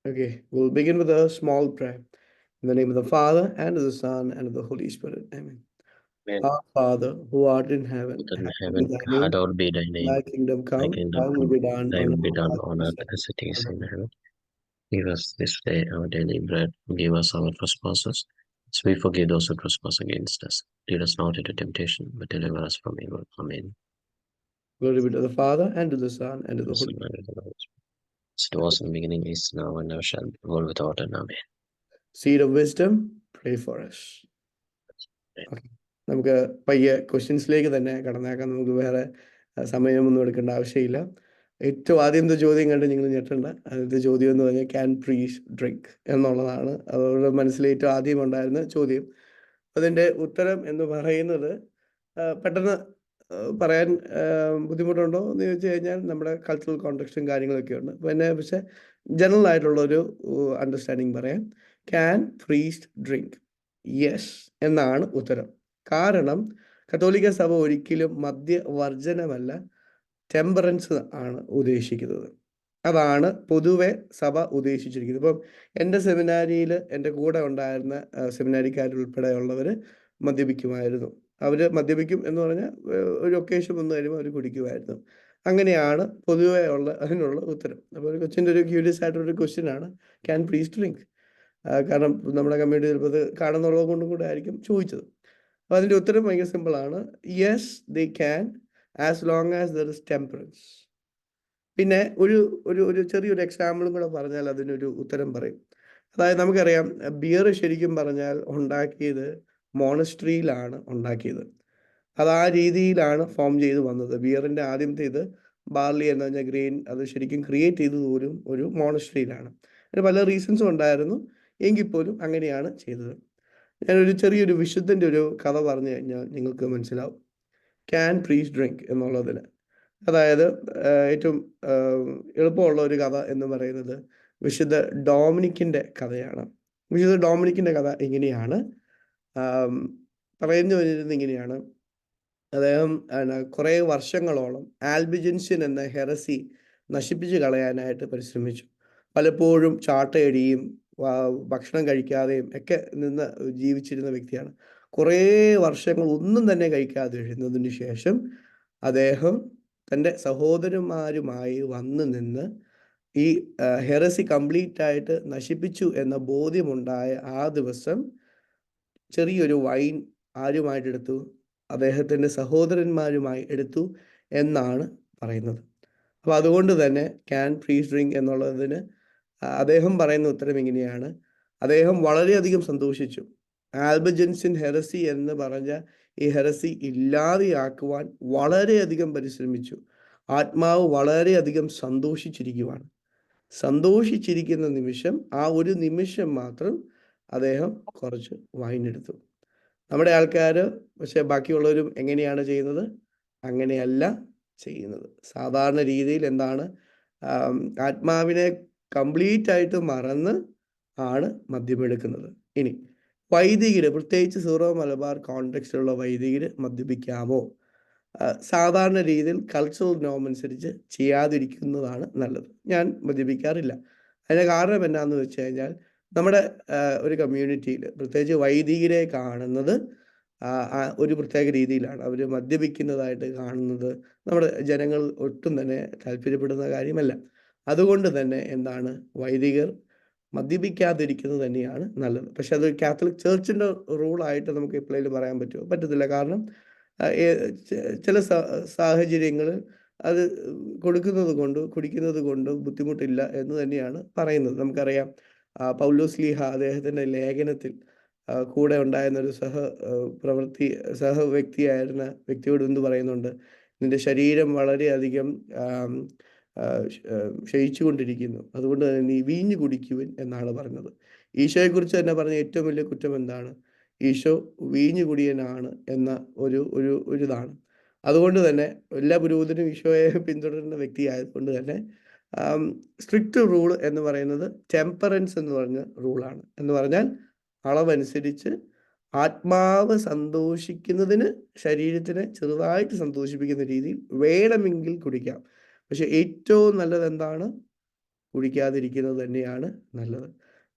Okay, we'll begin with a small prayer. In the name of the Father, and of the Son, and of the Holy Spirit. Amen. Amen. Our Father, who art in heaven, In hallowed be heaven, thy name. hallowed be thy name. Thy kingdom Thy come, kingdom thy will come. be done Thy on will be earth done as on it is earth in as it is in heaven. heaven. Give us this day our daily bread. Give us our trespasses, as we forgive those who trespass against us. Lead us not into temptation, but deliver us from evil. Amen. Glory be to the Father, and to the Son, and to the As Holy it was in the beginning, is now, and now shall be, world without end. Amen. Seed of wisdom, pray for us. Okay. നമുക്ക് പയ്യെ ക്വസ്റ്റ്യൻസിലേക്ക് തന്നെ കടന്നേക്കാം. നമുക്ക് വേറെ സമയമൊന്നും എടുക്കേണ്ട ആവശ്യമില്ല. ഏറ്റവും ആദ്യത്തെ ചോദ്യം കണ്ട് നിങ്ങൾ ഞെട്ടണ്ട. ആദ്യത്തെ ചോദ്യം എന്ന് പറഞ്ഞാൽ ക്യാൻ പ്ലീസ് ഡ്രിങ്ക് എന്നുള്ളതാണ്. അവരുടെ മനസ്സിൽ ഏറ്റവും ആദ്യം ഉണ്ടായിരുന്ന ചോദ്യം. അതിൻ്റെ ഉത്തരം എന്ന് പറയുന്നത് പെട്ടെന്ന് പറയാൻ ബുദ്ധിമുട്ടുണ്ടോ എന്ന് ചോദിച്ചു കഴിഞ്ഞാൽ നമ്മുടെ കൾച്ചറൽ കോണ്ടെക്സ്റ്റും കാര്യങ്ങളൊക്കെ ഉണ്ട്. പിന്നെ പക്ഷേ ജനറൽ ആയിട്ടുള്ളൊരു അണ്ടർസ്റ്റാൻഡിങ് പറയാം. Can priest drink? യെസ് എന്നാണ് ഉത്തരം. കാരണം കത്തോലിക്ക സഭ ഒരിക്കലും മദ്യവർജനമല്ല, ടെമ്പറൻസ് ആണ് ഉദ്ദേശിക്കുന്നത്. അതാണ് പൊതുവെ സഭ ഉദ്ദേശിച്ചിരിക്കുന്നത്. ഇപ്പം എൻ്റെ സെമിനാരിയിൽ എൻ്റെ കൂടെ ഉണ്ടായിരുന്ന സെമിനാരിക്കാരുൾപ്പെടെയുള്ളവർ മദ്യപിക്കുമായിരുന്നു. അവർ മദ്യപിക്കും എന്ന് പറഞ്ഞാൽ ഒരു ഒക്കേഷൻ വന്നു കഴിയുമ്പോൾ അവർ കുടിക്കുമായിരുന്നു. അങ്ങനെയാണ് പൊതുവെ അതിനുള്ള ഉത്തരം. അപ്പോൾ ഒരു കൊച്ചിൻ്റെ ഒരു ക്യൂരിയസ് ആയിട്ടൊരു ക്വസ്റ്റ്യനാണ് ക്യാൻ പ്ലീസ് ഡ്രിങ്ക്. കാരണം നമ്മുടെ കമ്മ്യൂണിറ്റി ചിലപ്പോൾ അത് കാണുന്നുള്ളത് കൊണ്ടും കൂടെ ആയിരിക്കും ചോദിച്ചത്. അപ്പോൾ അതിൻ്റെ ഉത്തരം ഭയങ്കര സിമ്പിളാണ്. Yes they can, as long as there is temperance. പിന്നെ ഒരു ഒരു ഒരു ചെറിയൊരു എക്സാമ്പിളും കൂടെ പറഞ്ഞാൽ അതിനൊരു ഉത്തരം പറയും. അതായത് നമുക്കറിയാം ബിയർ ശരിക്കും പറഞ്ഞാൽ ഉണ്ടാക്കിയത് മോണസ്ട്രിയിലാണ് ഉണ്ടാക്കിയത്. അത് ആ രീതിയിലാണ് ഫോം ചെയ്ത് വന്നത്. ബിയറിൻ്റെ ആദ്യത്തെ ഇത് ബാർലി എന്ന് പറഞ്ഞാൽ ഗ്രെയിൻ അത് ശരിക്കും ക്രിയേറ്റ് ചെയ്തത് പോലും ഒരു മോണസ്ട്രിയിലാണ്. അതിന് പല റീസൺസും ഉണ്ടായിരുന്നു, എങ്കിൽ പോലും അങ്ങനെയാണ് ചെയ്തത്. ഞാനൊരു ചെറിയൊരു വിശുദ്ധൻ്റെ ഒരു കഥ പറഞ്ഞു കഴിഞ്ഞാൽ നിങ്ങൾക്ക് മനസ്സിലാവും ക്യാൻ പ്ലീസ് ഡ്രിങ്ക് എന്നുള്ളതിന്. അതായത് ഏറ്റവും എളുപ്പമുള്ള ഒരു കഥ എന്ന് പറയുന്നത് വിശുദ്ധ ഡൊമിനിക്കിൻ്റെ കഥയാണ്. വിശുദ്ധ ഡൊമിനിക്കിൻ്റെ കഥ ഇങ്ങനെയാണ്. പറഞ്ഞു വരുന്നത് ഇങ്ങനെയാണ്. അദ്ദേഹം കുറേ വർഷങ്ങളോളം ആൽബിജൻഷ്യൻ എന്ന ഹെറസി നശിപ്പിച്ച് കളയാനായിട്ട് പരിശ്രമിച്ചു. പലപ്പോഴും ചാട്ടയടിയും ഭക്ഷണം കഴിക്കാതെയും ഒക്കെ നിന്ന് ജീവിച്ചിരുന്ന വ്യക്തിയാണ്. കുറേ വർഷങ്ങൾ ഒന്നും തന്നെ കഴിക്കാതെ ഇരുന്നതിന് ശേഷം അദ്ദേഹം തൻ്റെ സഹോദരന്മാരുമായി വന്ന് നിന്ന് ഈ ഹെറസി കംപ്ലീറ്റ് ആയിട്ട് നശിപ്പിച്ചു എന്ന ബോധ്യമുണ്ടായ ആ ദിവസം ചെറിയൊരു വൈൻ ആരുമായിട്ടെടുത്തു? അദ്ദേഹത്തിൻ്റെ സഹോദരന്മാരുമായി എടുത്തു എന്നാണ് പറയുന്നത്. അപ്പോൾ അതുകൊണ്ട് തന്നെ ക്യാൻ പ്ലീസ് ഡ്രിങ്ക് എന്നുള്ളതിന് അദ്ദേഹം പറയുന്ന ഉത്തരം ഇങ്ങനെയാണ്. അദ്ദേഹം വളരെയധികം സന്തോഷിച്ചു. ആൽബജൻസിൻ ഹെറസി എന്ന് പറഞ്ഞ ഈ ഹെറസി ഇല്ലാതെയാക്കുവാൻ വളരെയധികം പരിശ്രമിച്ചു. ആത്മാവ് വളരെയധികം സന്തോഷിച്ചിരിക്കുവാണ്. സന്തോഷിച്ചിരിക്കുന്ന നിമിഷം, ആ ഒരു നിമിഷം മാത്രം അദ്ദേഹം കുറച്ച് വൈൻ എടുത്തു. നമ്മുടെ ആൾക്കാർ പക്ഷെ ബാക്കിയുള്ളവരും എങ്ങനെയാണ് ചെയ്യുന്നത്? അങ്ങനെയല്ല ചെയ്യുന്നത്. സാധാരണ രീതിയിൽ എന്താണ്, ആത്മാവിനെ കംപ്ലീറ്റ് ആയിട്ട് മറന്ന് ആണ് മദ്യമെടുക്കുന്നത്. ഇനി വൈദികര്, പ്രത്യേകിച്ച് സീറോ മലബാർ കോണ്ടെക്സ്റ്റിലുള്ള വൈദികര് മദ്യപിക്കാമോ? സാധാരണ രീതിയിൽ കൾച്ചറൽ നോം അനുസരിച്ച് ചെയ്യാതിരിക്കുന്നതാണ് നല്ലത്. ഞാൻ മദ്യപിക്കാറില്ല. അതിൻ്റെ കാരണം എന്നാന്ന് വെച്ച് കഴിഞ്ഞാൽ നമ്മുടെ ഒരു കമ്മ്യൂണിറ്റിയിൽ പ്രത്യേകിച്ച് വൈദികരെ കാണുന്നത് ഒരു പ്രത്യേക രീതിയിലാണ്. അവർ മദ്യപിക്കുന്നതായിട്ട് കാണുന്നത് നമ്മുടെ ജനങ്ങൾ ഒട്ടും തന്നെ താല്പര്യപ്പെടുന്ന കാര്യമല്ല. അതുകൊണ്ട് തന്നെ എന്താണ്, വൈദികർ മദ്യപിക്കാതിരിക്കുന്നത് തന്നെയാണ് നല്ലത്. പക്ഷെ അത് കാത്തലിക് ചേർച്ചിൻ്റെ റൂളായിട്ട് നമുക്ക് എപ്പോഴേലും പറയാൻ പറ്റുമോ? പറ്റത്തില്ല. കാരണം ചില സാഹചര്യങ്ങളിൽ അത് കുടിക്കുന്നത് കൊണ്ട് ബുദ്ധിമുട്ടില്ല എന്ന് തന്നെയാണ് പറയുന്നത്. നമുക്കറിയാം പൗലോസ് ശ്ലീഹ അദ്ദേഹത്തിൻ്റെ ലേഖനത്തിൽ കൂടെ ഉണ്ടായിരുന്ന ഒരു സഹവ്യക്തിയായിരുന്ന വ്യക്തിയോട് എന്ത് പറയുന്നുണ്ട്? നിന്റെ ശരീരം വളരെയധികം ക്ഷയിച്ചുകൊണ്ടിരിക്കുന്നു, അതുകൊണ്ട് തന്നെ നീ വീഞ്ഞു കുടിക്കുവിൻ എന്നാണ് പറഞ്ഞത്. ഈശോയെക്കുറിച്ച് തന്നെ പറഞ്ഞ ഏറ്റവും വലിയ കുറ്റം എന്താണ്? ഈശോ വീഞ്ഞു കുടിയനാണ് എന്ന ഒരു ഇതാണ്. അതുകൊണ്ട് തന്നെ എല്ലാ പുരോഹിതനും ഈശോയെ പിന്തുടരുന്ന വ്യക്തിയായതുകൊണ്ട് തന്നെ സ്ട്രിക്റ്റ് റൂൾ എന്ന് പറയുന്നത് ടെമ്പറൻസ് എന്ന് പറഞ്ഞ റൂളാണ്. എന്ന് പറഞ്ഞാൽ അളവനുസരിച്ച് ആത്മാവ് സന്തോഷിക്കുന്നതിന് ശരീരത്തിനെ ചെറുതായിട്ട് സന്തോഷിപ്പിക്കുന്ന രീതിയിൽ വേണമെങ്കിൽ കുടിക്കാം. പക്ഷെ ഏറ്റവും നല്ലത് എന്താണ്? കുടിക്കാതിരിക്കുന്നത് തന്നെയാണ് നല്ലത്.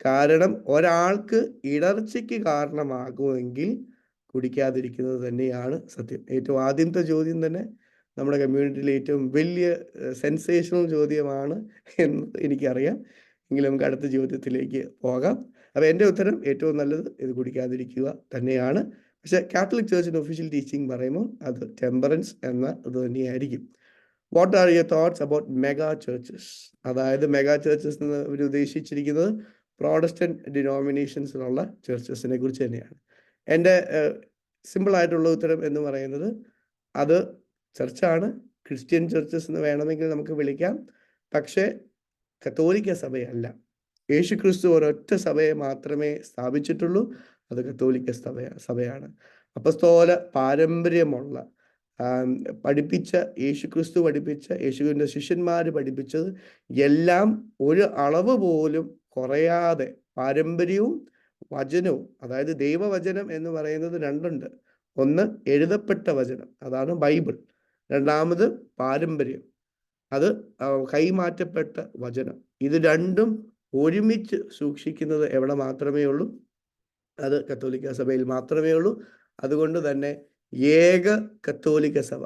കാരണം ഒരാൾക്ക് ഇടർച്ചയ്ക്ക് കാരണമാകുമെങ്കിൽ കുടിക്കാതിരിക്കുന്നത് തന്നെയാണ് സത്യം. ഏറ്റവും ആദ്യത്തെ ചോദ്യം തന്നെ നമ്മുടെ കമ്മ്യൂണിറ്റിയിലെ ഏറ്റവും വലിയ സെൻസേഷണൽ ചോദ്യമാണ് എന്ന് എനിക്കറിയാം. എങ്കിലും നമുക്ക് അടുത്ത ചോദ്യത്തിലേക്ക് പോകാം. അപ്പോൾ എൻ്റെ ഉത്തരം ഏറ്റവും നല്ലത് ഇത് കുടിക്കാതിരിക്കുക തന്നെയാണ്. പക്ഷെ കാത്തലിക് ചർച്ചിൻ്റെ ഒഫീഷ്യൽ ടീച്ചിങ് പറയുമ്പോൾ അത് ടെമ്പറൻസ് എന്ന ഇത് തന്നെയായിരിക്കും. What are your thoughts about mega churches? അതായത് മെഗാ ചർച്ചസ് എന്ന് ഇവർ ഉദ്ദേശിച്ചിരിക്കുന്നത് പ്രോട്ടസ്റ്റന്റ് ഡിനോമിനേഷൻസിലുള്ള ചർച്ചസിനെ കുറിച്ച് തന്നെയാണ്. എൻ്റെ സിമ്പിളായിട്ടുള്ള ഉത്തരം എന്ന് പറയുന്നത് അത് ചർച്ചാണ്. ക്രിസ്ത്യൻ ചർച്ചസ് എന്ന് വേണമെങ്കിൽ നമുക്ക് വിളിക്കാം. പക്ഷേ കത്തോലിക്ക സഭയല്ല. യേശുക്രിസ്തു ഒരൊറ്റ സഭയെ മാത്രമേ സ്ഥാപിച്ചിട്ടുള്ളൂ. അത് കത്തോലിക്ക സഭയാണ്. അപ്പസ്തോല പാരമ്പര്യമുള്ള പഠിപ്പിച്ച യേശുക്രിസ്തു പഠിപ്പിച്ച യേശുവിൻ്റെ ശിഷ്യന്മാർ പഠിപ്പിച്ചത് എല്ലാം ഒരു അളവ് പോലും കുറയാതെ പാരമ്പര്യവും വചനവും, അതായത് ദൈവവചനം എന്ന് പറയുന്നത് രണ്ടുണ്ട്. ഒന്ന് എഴുതപ്പെട്ട വചനം, അതാണ് ബൈബിൾ. രണ്ടാമത് പാരമ്പര്യം, അത് കൈമാറ്റപ്പെട്ട വചനം. ഇത് രണ്ടും ഒരുമിച്ച് സൂക്ഷിക്കുന്നത് എവിടെ മാത്രമേ ഉള്ളൂ? അത് കത്തോലിക്ക സഭയിൽ മാത്രമേ ഉള്ളൂ. അതുകൊണ്ട് തന്നെ ഏക കത്തോലിക്ക സഭ,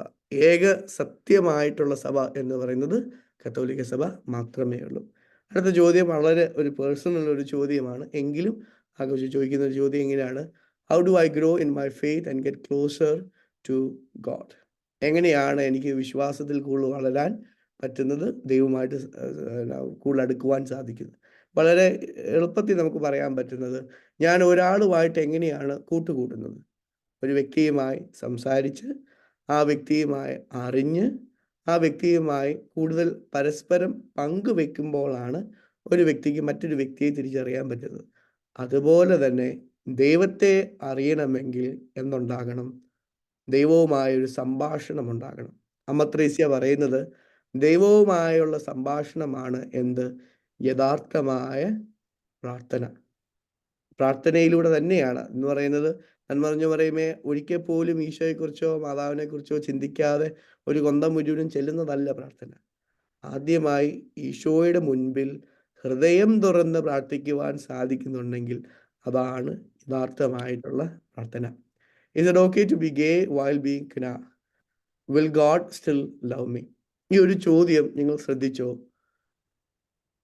ഏക സത്യമായിട്ടുള്ള സഭ എന്ന് പറയുന്നത് കത്തോലിക്ക സഭ മാത്രമേ ഉള്ളൂ. അടുത്ത ചോദ്യം വളരെ ഒരു പേഴ്സണൽ ഒരു ചോദ്യമാണ്. എങ്കിലും ആ കുറിച്ച് ചോദിക്കുന്ന ഒരു ചോദ്യം എങ്ങനെയാണ്? How do I grow in my faith and get closer to God? എങ്ങനെയാണ് എനിക്ക് വിശ്വാസത്തിൽ കൂടുതൽ വളരാൻ പറ്റുന്നത്, ദൈവമായിട്ട് കൂടുതൽ അടുക്കുവാൻ സാധിക്കുന്നത്? വളരെ എളുപ്പത്തിൽ നമുക്ക് പറയാൻ പറ്റുന്നത്, ഞാൻ ഒരാളുമായിട്ട് എങ്ങനെയാണ് കൂട്ടുകൂടുന്നത്? ഒരു വ്യക്തിയുമായി സംസാരിച്ച്, ആ വ്യക്തിയുമായി അറിഞ്ഞ്, ആ വ്യക്തിയുമായി കൂടുതൽ പരസ്പരം പങ്കുവെക്കുമ്പോഴാണ് ഒരു വ്യക്തിക്ക് മറ്റൊരു വ്യക്തിയെ തിരിച്ചറിയാൻ പറ്റുന്നത്. അതുപോലെ തന്നെ ദൈവത്തെ അറിയണമെങ്കിൽ എന്തുണ്ടാകണം? ദൈവവുമായൊരു സംഭാഷണം ഉണ്ടാകണം. അമ്മ ത്രേസ്യ പറയുന്നത് ദൈവവുമായുള്ള സംഭാഷണമാണ് എന്ത്? യഥാർത്ഥമായ പ്രാർത്ഥന. പ്രാർത്ഥനയിലൂടെ തന്നെയാണ് എന്ന് പറയുന്നത്. നന്മറിഞ്ഞു പറയുമേ ഒരിക്കൽ പോലും ഈശോയെക്കുറിച്ചോ മാതാവിനെക്കുറിച്ചോ ചിന്തിക്കാതെ ഒരു കൊന്തം മുഴുവനും ചെല്ലുന്നതല്ല പ്രാർത്ഥന. ആദ്യമായി ഈശോയുടെ മുൻപിൽ ഹൃദയം തുറന്ന് പ്രാർത്ഥിക്കുവാൻ സാധിക്കുന്നുണ്ടെങ്കിൽ അതാണ് യഥാർത്ഥമായിട്ടുള്ള പ്രാർത്ഥന. Is it okay to be gay while being kna? Will God still love me? ഈ ഒരു ചോദ്യം നിങ്ങൾ ശ്രദ്ധിച്ചോ?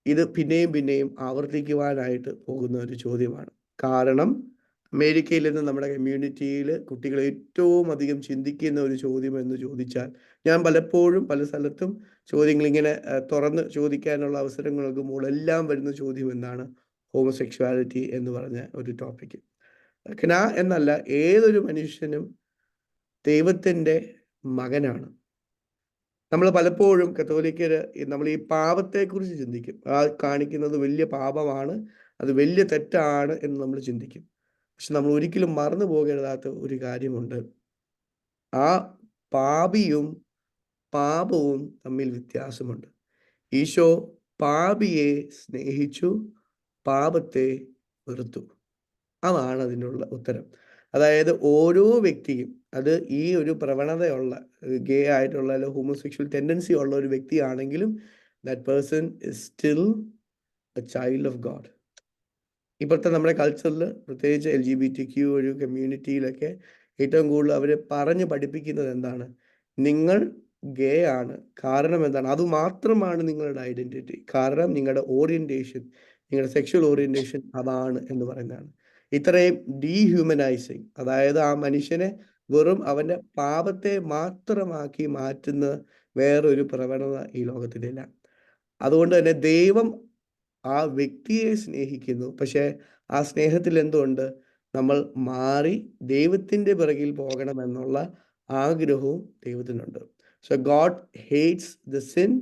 ഇത് പിന്നെയും പിന്നെയും ആവർത്തിക്കുവാനായിട്ട് പോകുന്ന ഒരു ചോദ്യമാണ്. കാരണം അമേരിക്കയിൽ നിന്ന് നമ്മുടെ കമ്മ്യൂണിറ്റിയിൽ കുട്ടികൾ ഏറ്റവും അധികം ചിന്തിക്കുന്ന ഒരു ചോദ്യം എന്ന് ചോദിച്ചാൽ, ഞാൻ പലപ്പോഴും പല സ്ഥലത്തും ചോദ്യങ്ങൾ ഇങ്ങനെ തുറന്ന് ചോദിക്കാനുള്ള അവസരങ്ങൾ നൽകുമ്പോൾ എല്ലാം വരുന്ന ചോദ്യം എന്താണ്? ഹോമോസെക്ഷുവാലിറ്റി എന്ന് പറഞ്ഞ ഒരു ടോപ്പിക്ക്. ക്ന എന്നല്ല, ഏതൊരു മനുഷ്യനും ദൈവത്തിൻ്റെ മകനാണ്. നമ്മൾ പലപ്പോഴും കത്തോലിക്കര് നമ്മൾ ഈ പാപത്തെക്കുറിച്ച് ചിന്തിക്കും. ആ കാണിക്കുന്നത് വലിയ പാപമാണ്, അത് വലിയ തെറ്റാണ് എന്ന് നമ്മൾ ചിന്തിക്കും. പക്ഷെ നമ്മൾ ഒരിക്കലും മറന്നു പോകരുതാത്ത ഒരു കാര്യമുണ്ട്. ആ പാപിയും പാപവും തമ്മിൽ വ്യത്യാസമുണ്ട്. ഈശോ പാപിയെ സ്നേഹിച്ചു, പാപത്തെ വെറുത്തു. അതാണ് അതിനുള്ള ഉത്തരം. അതായത് ഓരോ വ്യക്തിയും, അത് ഈ ഒരു പ്രവണതയുള്ള ഗേ ആയിട്ടുള്ള അല്ല ഹോമോസെക്ഷൽ ടെൻഡൻസി ഉള്ള ഒരു വ്യക്തിയാണെങ്കിലും that person is still a child of God. ഇപ്പോഴത്തെ നമ്മുടെ കൾച്ചറിൽ, പ്രത്യേകിച്ച് LGBTQ ഒരു കമ്മ്യൂണിറ്റിയിലൊക്കെ ഏറ്റവും കൂടുതൽ അവർ പറഞ്ഞ് പഠിപ്പിക്കുന്നത് എന്താണ്? നിങ്ങൾ ഗേ ആണ്. കാരണം എന്താണ്? അതുമാത്രമാണ് നിങ്ങളുടെ ഐഡൻറ്റിറ്റി. കാരണം നിങ്ങളുടെ ഓറിയൻറ്റേഷൻ, നിങ്ങളുടെ സെക്ഷൽ ഓറിയൻറ്റേഷൻ അതാണ് എന്ന് പറയുന്നതാണ്. ഇത്രയും ഡീഹ്യൂമനൈസിങ്, അതായത് ആ മനുഷ്യനെ വെറും അവൻ്റെ പാപത്തെ മാത്രമാക്കി മാറ്റുന്ന വേറൊരു പ്രവണത ഈ ലോകത്തിലില്ല. അതുകൊണ്ട് തന്നെ ദൈവം ആ വ്യക്തിയെ സ്നേഹിക്കുന്നു. പക്ഷേ ആ സ്നേഹത്തിൽ എന്തുണ്ട്? നമ്മൾ മാറി ദൈവത്തിൻ്റെ പിറകിൽ പോകണമെന്നുള്ള ആഗ്രഹവും ദൈവത്തിനുണ്ട്. So God hates the sin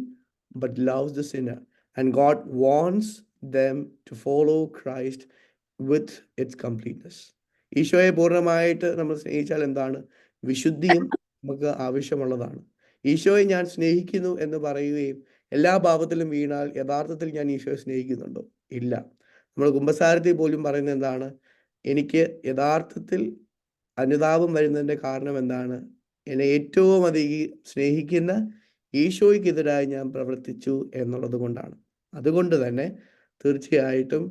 but loves the sinner and God wants them to follow Christ with its completeness. ഈശോയെ പൂർണ്ണമായിട്ട് നമ്മൾ സ്നേഹിച്ചാൽ എന്താണ്? വിശുദ്ധിയും നമുക്ക് ആവശ്യമുള്ളതാണ്. ഈശോയെ ഞാൻ സ്നേഹിക്കുന്നു എന്ന് പറയുകയും എല്ലാ പാപത്തിലും വീണാൽ യഥാർത്ഥത്തിൽ ഞാൻ ഈശോയെ സ്നേഹിക്കുന്നുണ്ടോ? ഇല്ല. നമ്മൾ കുമ്പസാരത്തിൽ പോലും പറയുന്നത് എന്താണ്? എനിക്ക് യഥാർത്ഥത്തിൽ അനുതാപം വരുന്നതിൻ്റെ കാരണം എന്താണ്? എന്നെ ഏറ്റവും അധികം സ്നേഹിക്കുന്ന ഈശോയ്ക്കെതിരായി ഞാൻ പ്രവർത്തിച്ചു എന്നുള്ളത് കൊണ്ടാണ്. അതുകൊണ്ട് തന്നെ തീർച്ചയായിട്ടും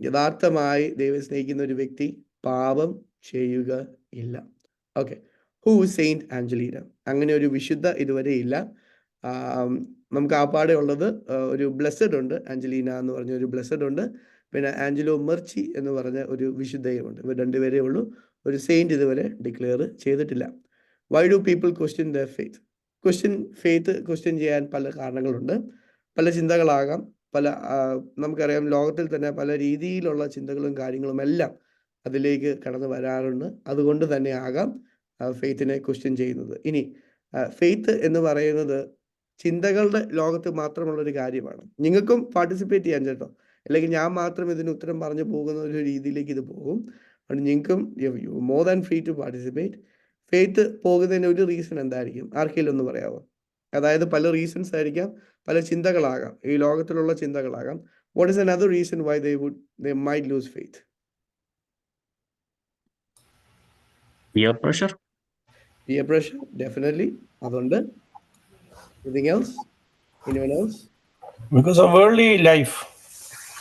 യഥാർത്ഥമായി ദൈവം സ്നേഹിക്കുന്ന ഒരു വ്യക്തി പാപം ചെയ്യുക ഇല്ല. Okay, who Saint Angelina? അങ്ങനെ ഒരു വിശുദ്ധ ഇതുവരെ ഇല്ല. നമുക്ക് ആപ്പാടെ ഉള്ളത് ഒരു ബ്ലെസ്സഡ് ഉണ്ട്, ആഞ്ചലീന എന്ന് പറഞ്ഞ ഒരു ബ്ലെസ്സഡ് ഉണ്ട്. പിന്നെ ആഞ്ചലോ മെർച്ചി എന്ന് പറഞ്ഞ ഒരു വിശുദ്ധയുമുണ്ട്. ഇവർ രണ്ടുപേരേ ഉള്ളൂ. ഒരു സെയിന്റ് ഇതുവരെ ഡിക്ലെയർ ചെയ്തിട്ടില്ല. Why do people question the faith? Question ചെയ്യാൻ പല കാരണങ്ങളുണ്ട്. പല ചിന്തകളാകാം. നമുക്കറിയാം ലോകത്തിൽ തന്നെ പല രീതിയിലുള്ള ചിന്തകളും കാര്യങ്ങളും എല്ലാം അതിലേക്ക് കടന്നു വരാറുണ്ട്. അതുകൊണ്ട് തന്നെ ആകാം ഫെയ്ത്തിനെ ക്വസ്റ്റ്യൻ ചെയ്യുന്നത്. ഇനി ഫെയ്ത്ത് എന്ന് പറയുന്നത് ചിന്തകളുടെ ലോകത്ത് മാത്രമുള്ള ഒരു കാര്യമാണ്. നിങ്ങൾക്കും പാർട്ടിസിപ്പേറ്റ് ചെയ്യാൻ കേട്ടോ, അല്ലെങ്കിൽ ഞാൻ മാത്രം ഇതിന് ഉത്തരം പറഞ്ഞു പോകുന്ന ഒരു രീതിയിലേക്ക് ഇത് പോകും. അതുകൊണ്ട് നിങ്ങൾക്കും more than free to participate. Faith പോകുന്നതിന് ഒരു റീസൺ എന്തായിരിക്കും? ആർക്കെങ്കിലും ഒന്ന് പറയാമോ? അതായത് പല റീസൺസ് ആയിരിക്കാം, പല ചിന്തകളാകാം, ഈ ലോകത്തിലുള്ള ചിന്തകളാകാം. What is another reason why they might lose faith? Peer pressure? Peer pressure, definitely. അതുകൊണ്ട് anything else? Anyone else? Because of worldly life.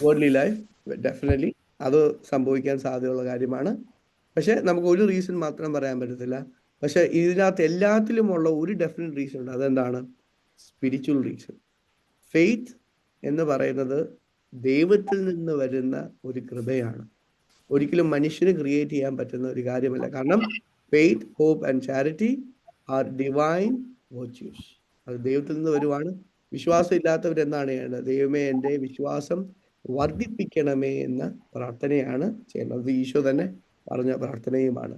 Worldly life, definitely. അത് സംഭവിക്കാൻ സാധ്യതയുള്ള കാര്യമാണ്. പക്ഷെ നമുക്ക് ഒരു റീസൺ മാത്രം പറയാൻ പറ്റത്തില്ല. പക്ഷെ ഇതിനകത്ത് എല്ലാത്തിലുമുള്ള ഒരു ഡെഫിനറ്റ് റീസൺ ഉണ്ട്. അതെന്താണ്? Spiritual reason. ഫെയ്ത്ത് എന്ന് പറയുന്നത് ദൈവത്തിൽ നിന്ന് വരുന്ന ഒരു കൃപയാണ്. ഒരിക്കലും മനുഷ്യന് ക്രിയേറ്റ് ചെയ്യാൻ പറ്റുന്ന ഒരു കാര്യമല്ല. കാരണം faith, hope and charity are divine virtues. അത് ദൈവത്തിൽ നിന്ന് വരുവാണ്. വിശ്വാസം ഇല്ലാത്തവരെന്താണ് ചെയ്യേണ്ടത്? ദൈവമേ എൻ്റെ വിശ്വാസം വർദ്ധിപ്പിക്കണമേ എന്ന പ്രാർത്ഥനയാണ് ചെയ്യേണ്ടത്. അത് ഈശോ തന്നെ പറഞ്ഞ പ്രാർത്ഥനയുമാണ്.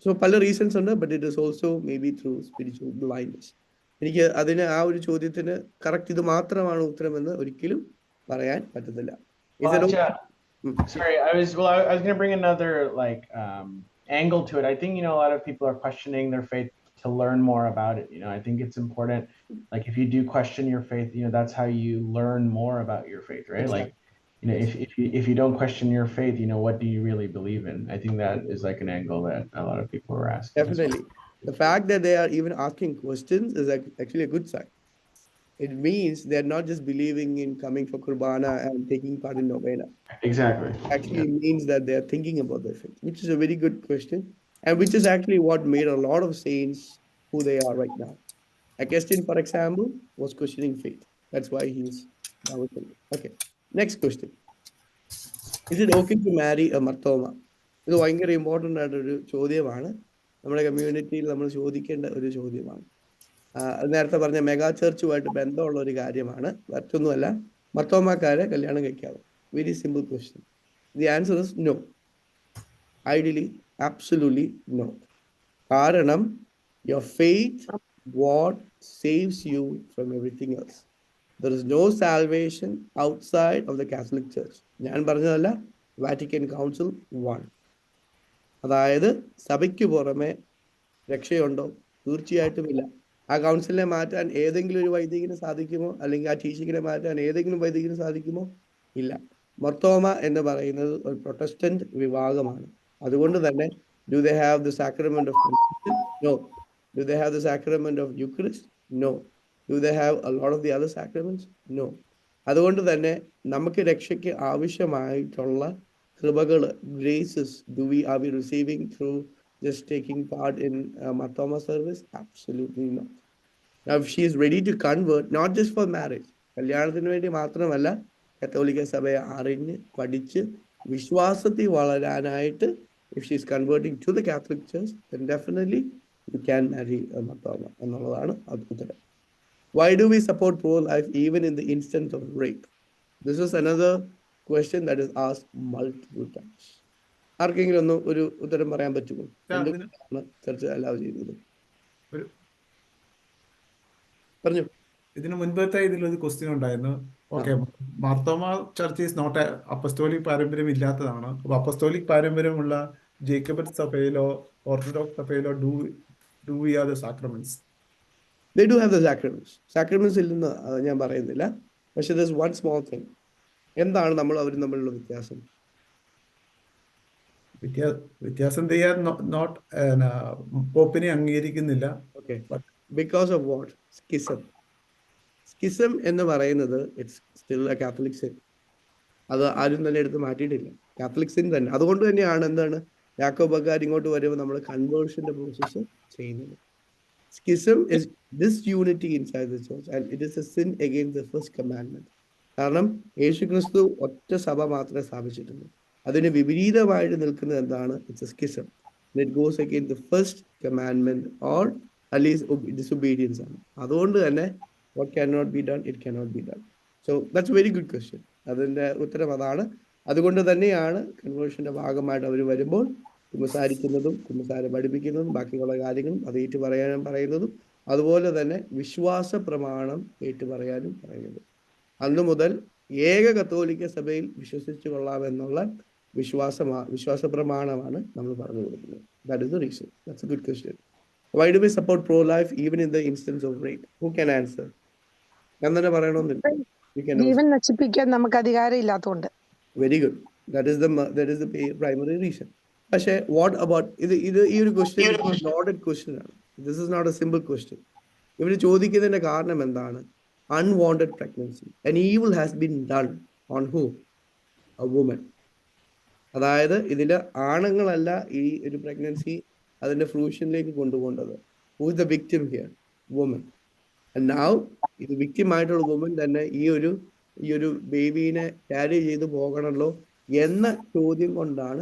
സോ പല റീസൺസ് ഉണ്ട്, but it is also may be through spiritual blindness. എനിക്ക് അതിന് ആ ഒരു ചോദ്യത്തിന് കറക്റ്റ് ഇത് മാത്രമാണ് ഉത്തരമെന്ന് ഒരിക്കലും പറയാൻ പറ്റത്തില്ല. Sorry, I was going to bring another angle to it. I think a lot of people are questioning their faith to learn more about it. I think it's important. Like if you do question your faith, that's how you learn more about your faith, right? Exactly. If you don't question your faith, what do you really believe in? I think that is like an angle that a lot of people are asking. Definitely. The fact that they are even asking questions is actually a good sign. It means they're not just believing in coming for Qurbana and taking part in novena. Exactly. Actually means that they're thinking about their faith, which is a very good question, and which is actually what made a lot of saints who they are right now. Augustine, for example, was questioning faith. That's why he's now. Okay, next question. Is it okay to marry a Marthoma? ഇത് ഭയങ്കര important ആയിട്ടൊരു ചോദ്യമാണ്. നമ്മുടെ കമ്മ്യൂണിറ്റിയിൽ നമ്മൾ ചോദിക്കേണ്ട ഒരു ചോദ്യമാണ്. നേരത്തെ പറഞ്ഞ മെഗാ ചർച്ചുമായിട്ട് ബന്ധമുള്ള ഒരു കാര്യമാണ്. മറ്റൊന്നുമല്ല, മർത്തോമാക്കാരെ കല്യാണം കഴിക്കാവോ? Very simple question. The answer is no. Ideally absolutely no. കാരണം your faith what saves you from everything else. There is no salvation outside of the Catholic church. ഞാൻ പറഞ്ഞതല്ല, വാറ്റിക്കൻ കൗൺസിൽ 1. അതായത് സഭയ്ക്ക് പുറമെ രക്ഷയുണ്ടോ? തീർച്ചയായിട്ടും ഇല്ല. ആ കൗൺസിലിനെ മാറ്റാൻ ഏതെങ്കിലും ഒരു വൈദികന് സാധിക്കുമോ? അല്ലെങ്കിൽ ആ ടീച്ചിങ്ങിനെ മാറ്റാൻ ഏതെങ്കിലും വൈദികന് സാധിക്കുമോ? ഇല്ല. മർത്തോമ എന്ന് പറയുന്നത് ഒരു പ്രൊട്ടസ്റ്റന്റ് വിഭാഗമാണ്. അതുകൊണ്ട് തന്നെ do they have the sacrament of confession? No. Do they have the sacrament of Eucharist? No. Do they have a lot of the other sacraments? No. അതുകൊണ്ട് തന്നെ നമുക്ക് രക്ഷയ്ക്ക് ആവശ്യമായിട്ടുള്ള കൃപകൾ, graces, are we receiving through just taking part in Marthoma service? Absolutely not. Now, if she is ready to convert, not just for marriage, കല്യാണത്തിന് വേണ്ടി മാത്രമല്ല, കത്തോലിക്ക സഭയെ അറിഞ്ഞ് പഠിച്ച് വിശ്വാസത്തിൽ വളരാനായിട്ട്, if she is converting to the Catholic Church, then definitely you can marry a Marthoma എന്നുള്ളതാണ് ഉത്തരം. Why do we support pro-life even in the instance of rape? This is another question that is asked multiple times. ആർക്കെങ്കിലും ഒന്ന് ഒരു ഉത്തരം പറയാൻ പറ്റുമോ? ചർച്ച allow ചെയ്യുന്നത് പറഞ്ഞു. ഇതിന് മുൻപത്തെ ഇതിലൊരു ക്വസ്റ്റ്യൻ ഉണ്ടായിരുന്നു. Okay, Marthoma church is not apostolic പാരമ്പര്യം ഇല്ലാത്തതാണ്. അപ്പൊ അപ്പസ്തോലിക് പാരമ്പര്യമുള്ള ജേക്കബറ്റ് സഭയിലോ ഓർത്തഡോക്സ് സഭയിലോ do we have the sacraments? They do have the sacraments. Sacraments ഇല്ലെന്ന് ഞാൻ പറയുന്നില്ല. പക്ഷെ there's one small thing. എന്താണ് നമ്മൾ അവരും തമ്മിലുള്ള വ്യത്യാസം? വ്യത്യാസം നോട്ട് പോപ്പിനെ അംഗീകരിക്കുന്നില്ല. Okay. Because of what? Schism. Schism എന്ന് പറയുന്നത് it's still a Catholic sin. അത് ആരും തന്നെ എടുത്ത് മാറ്റിയിട്ടില്ല. കാത്തലിക് സിൻ തന്നെ. അതുകൊണ്ട് തന്നെയാണ് എന്താണ് യാക്കോബക്കാർ ഇങ്ങോട്ട് വരുമ്പോൾ നമ്മൾ കൺവേർഷന്റെ പ്രോസസ്സ് ചെയ്യുന്നത്. Schism is disunity inside the church and it is a sin against the first commandment. കാരണം യേശു ക്രിസ്തു ഒറ്റ സഭ മാത്രമേ സ്ഥാപിച്ചിട്ടുള്ളൂ. അതിന് വിപരീതമായിട്ട് നിൽക്കുന്നത് എന്താണ്? It's a schism. It goes against the first commandment or at least disobedience ആണ്. അതുകൊണ്ട് തന്നെ what can not be done, it can not be done. So that's very good question. അതിന്റെ ഉത്തരം അതാണ്. അതുകൊണ്ട് തന്നെയാണ് കൺവേർഷന്റെ ഭാഗമായിട്ട് അവർ വരുമ്പോൾ കുമ്പസാരിക്കുന്നതും കുമ്പസാരം പഠിപ്പിക്കുന്നതും ബാക്കിയുള്ള കാര്യങ്ങളും അത് ഏറ്റു പറയാനും പറയുന്നതും അതുപോലെ തന്നെ വിശ്വാസ പ്രമാണം ഏറ്റു പറയാനും പറയുന്നത്. അന്നു മുതൽ ഏക കത്തോലിക്ക സഭയിൽ വിശ്വസിച്ചു കൊള്ളാമെന്നുള്ള വിശ്വാസ പ്രമാണമാണ് നമ്മൾ പറഞ്ഞു കൊടുക്കുന്നത്. That is the reason. That's a good question. Why do we support pro life even in the instance of rape? Who can answer? ഞാൻ തന്നെ പറയണമെന്നില്ല. ജീവൻ നശിപ്പിക്കാൻ നമുക്ക് അധികാരം ഇല്ലാത്തതുകൊണ്ട്. Very good. That is the primary reason. പക്ഷേ വാട്ട് അബൌട്ട് ഇത് ഈ ഒരു ക്വസ്റ്റ്യൻ ലോഡഡ് ക്വസ്റ്റ്യൻ ആണ്. This is not a simple question. ഇവർ ചോദിക്കുന്നതിന്റെ കാരണം എന്താണ്? Unwanted pregnancy. an evil has been done on who? A woman. അതായത് ഇതില് ആണുങ്ങളല്ല ഈ ഒരു പ്രഗ്നൻസി അതിന്റെ ഫ്രൂഷനിലേക്ക് കൊണ്ടുപോകേണ്ടത്. Who is the victim here? Woman. And now ഇത് വിക്ടിം ആയിട്ടുള്ള വുമൻ തന്നെ ഈ ഒരു ബേബീനെ ക്യാരി ചെയ്ത് പോകണമല്ലോ എന്ന ചോദ്യം കൊണ്ടാണ്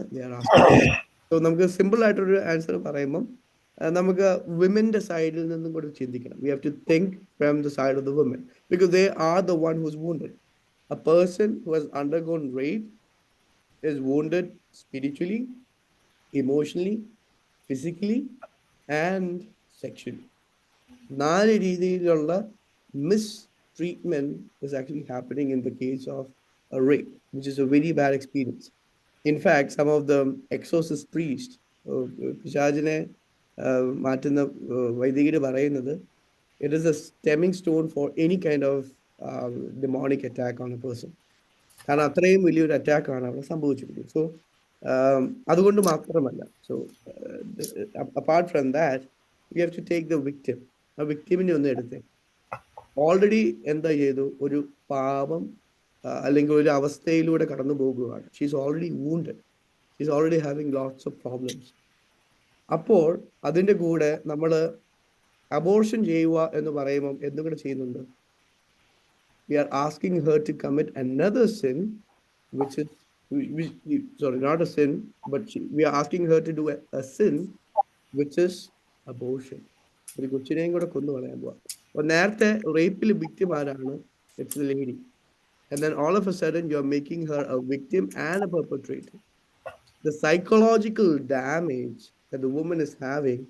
സോ നമുക്ക് സിമ്പിൾ ആയിട്ടൊരു ആൻസർ പറയുമ്പം നമുക്ക് വിമന്റെ സൈഡിൽ നിന്നും കൂടി ചിന്തിക്കണം. We have to think from the side of the woman because they are the one who's wounded. A person who has undergone rape is wounded spiritually, emotionally, physically and sexually. 4 രീതിയിലുള്ള mis treatment is actually happening in the case of a rape, which is a very bad experience. In fact, some of the exorcist priests, പിശാചിനെ മാറ്റുന്ന വൈദികർ പറയുന്നത് it is a stemming stone for any kind of demonic attack on a person. കാരണം അത്രയും വലിയൊരു അറ്റാക്കാണ് അവിടെ സംഭവിച്ചിരിക്കുന്നത്. So അതുകൊണ്ട് മാത്രമല്ല, so apart from that we have to take the victim. ആ വിക്ടിമിനെ ഒന്ന് എടുത്തേ. ഓൾറെഡി എന്താ ചെയ്തു? ഒരു പാപം അല്ലെങ്കിൽ ഒരു അവസ്ഥയിലൂടെ കടന്നു പോകുകയാണ്. She's already wounded, she's already having lots of problems. അപ്പോൾ അതിൻ്റെ കൂടെ നമ്മൾ അബോർഷൻ ചെയ്യുക എന്ന് പറയുമ്പം എന്തും കൂടെ ചെയ്യുന്നുണ്ട്? We are asking her to commit another sin which is sorry, not a sin, but we are asking her to do a sin which is abortion. ഒരു കൊച്ചിനെയും കൂടെ കൊന്നു കളയാൻ പോവാ. അപ്പോൾ നേരത്തെ റേപ്പിൽ വിക്ടിം ആരാണ്? It's the lady. And then all of a sudden you are making her a victim and a perpetrator. The psychological damage that the woman is having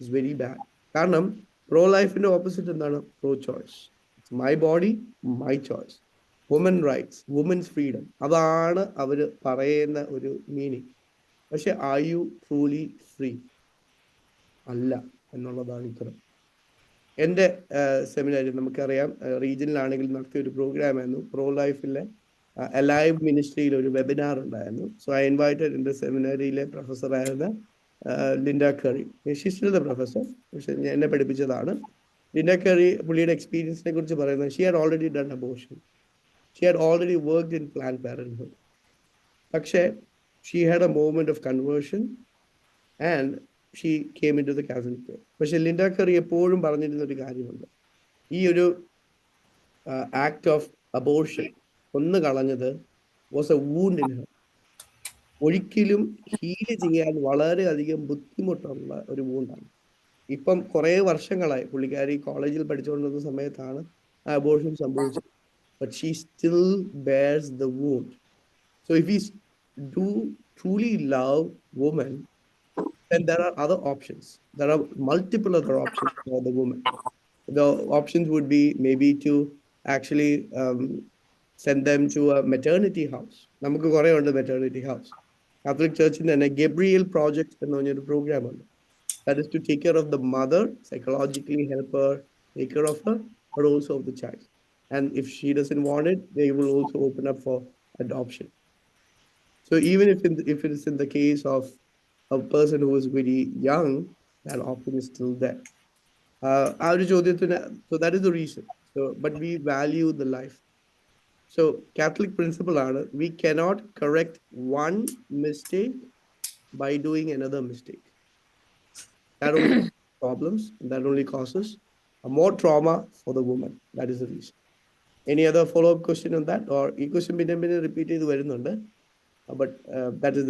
is very bad. കാരണം pro ലൈഫിന്റെ opposite എന്താണ്? Pro choice. It's my body, my choice. Woman rights, woman's freedom. അതാണ് അവർ പറയുന്ന ഒരു meaning. പക്ഷെ are you truly free? അല്ല എന്നുള്ളതാണ് ഉത്തരം. എൻ്റെ സെമിനാറിൽ നമുക്കറിയാം, റീജിയനിലാണെങ്കിൽ നടത്തിയ ഒരു പ്രോഗ്രാം ആയിരുന്നു. പ്രോ ലൈഫിലെ അലൈവ് മിനിസ്ട്രിയിൽ ഒരു വെബിനാർ ഉണ്ടായിരുന്നു. സോ ഐ ഇൻവൈറ്റഡ് എൻ്റെ സെമിനാരിയിലെ പ്രൊഫസറായിരുന്ന Linda Curry. She's the professor, പക്ഷെ എന്നെ പഠിപ്പിച്ചതാണ്. ലിൻഡ കറി പുള്ളിയുടെ എക്സ്പീരിയൻസിനെ കുറിച്ച് പറയുന്നത്, she had already done abortion, she had already worked in Planned Parenthood. പക്ഷേ she had a movement of conversion and she came in to the Catholic faith. പക്ഷെ Linda Curry എപ്പോഴും പറഞ്ഞിരുന്ന ഒരു കാര്യമുണ്ട്, ഈ ഒരു ആക്ട് ഓഫ് അബോർഷൻ കൊന്നു കളഞ്ഞത് was a wound in her. ഒരിക്കലും ഹീല് ചെയ്യാൻ വളരെയധികം ബുദ്ധിമുട്ടുള്ള ഒരു വൂണ്ടാണ്. ഇപ്പം കുറേ വർഷങ്ങളായി പുള്ളിക്കാരി കോളേജിൽ പഠിച്ചുകൊണ്ടിരുന്ന സമയത്താണ് ആ അബോർഷൻ സംഭവിച്ചത്. But she still bears the wound. So if you do truly love woman, then there are other options. There are multiple other options for the woman. The options would be maybe to actually send them to a maternity house. നമുക്ക് കുറേ ഉണ്ട് maternity house. Catholic ചർച്ചിന് തന്നെ Gabriel project എന്ന് പറഞ്ഞൊരു programme ഉണ്ട്. That is to take care of the mother, psychologically help her, take care of her, but also of the child. And if she doesn't want it, they will also open up for adoption. So even if it is in the case of a person who is very young, that option is still there. So that is the reason. So, but we value the life. So Catholic principle are we cannot correct one mistake by doing another mistake. That only problems, and that only causes more trauma for the woman. That is the reason. Any other follow-up question on that? Or ഈ question പിന്നെ repeat ചെയ്ത് വരുന്നുണ്ട്. But that is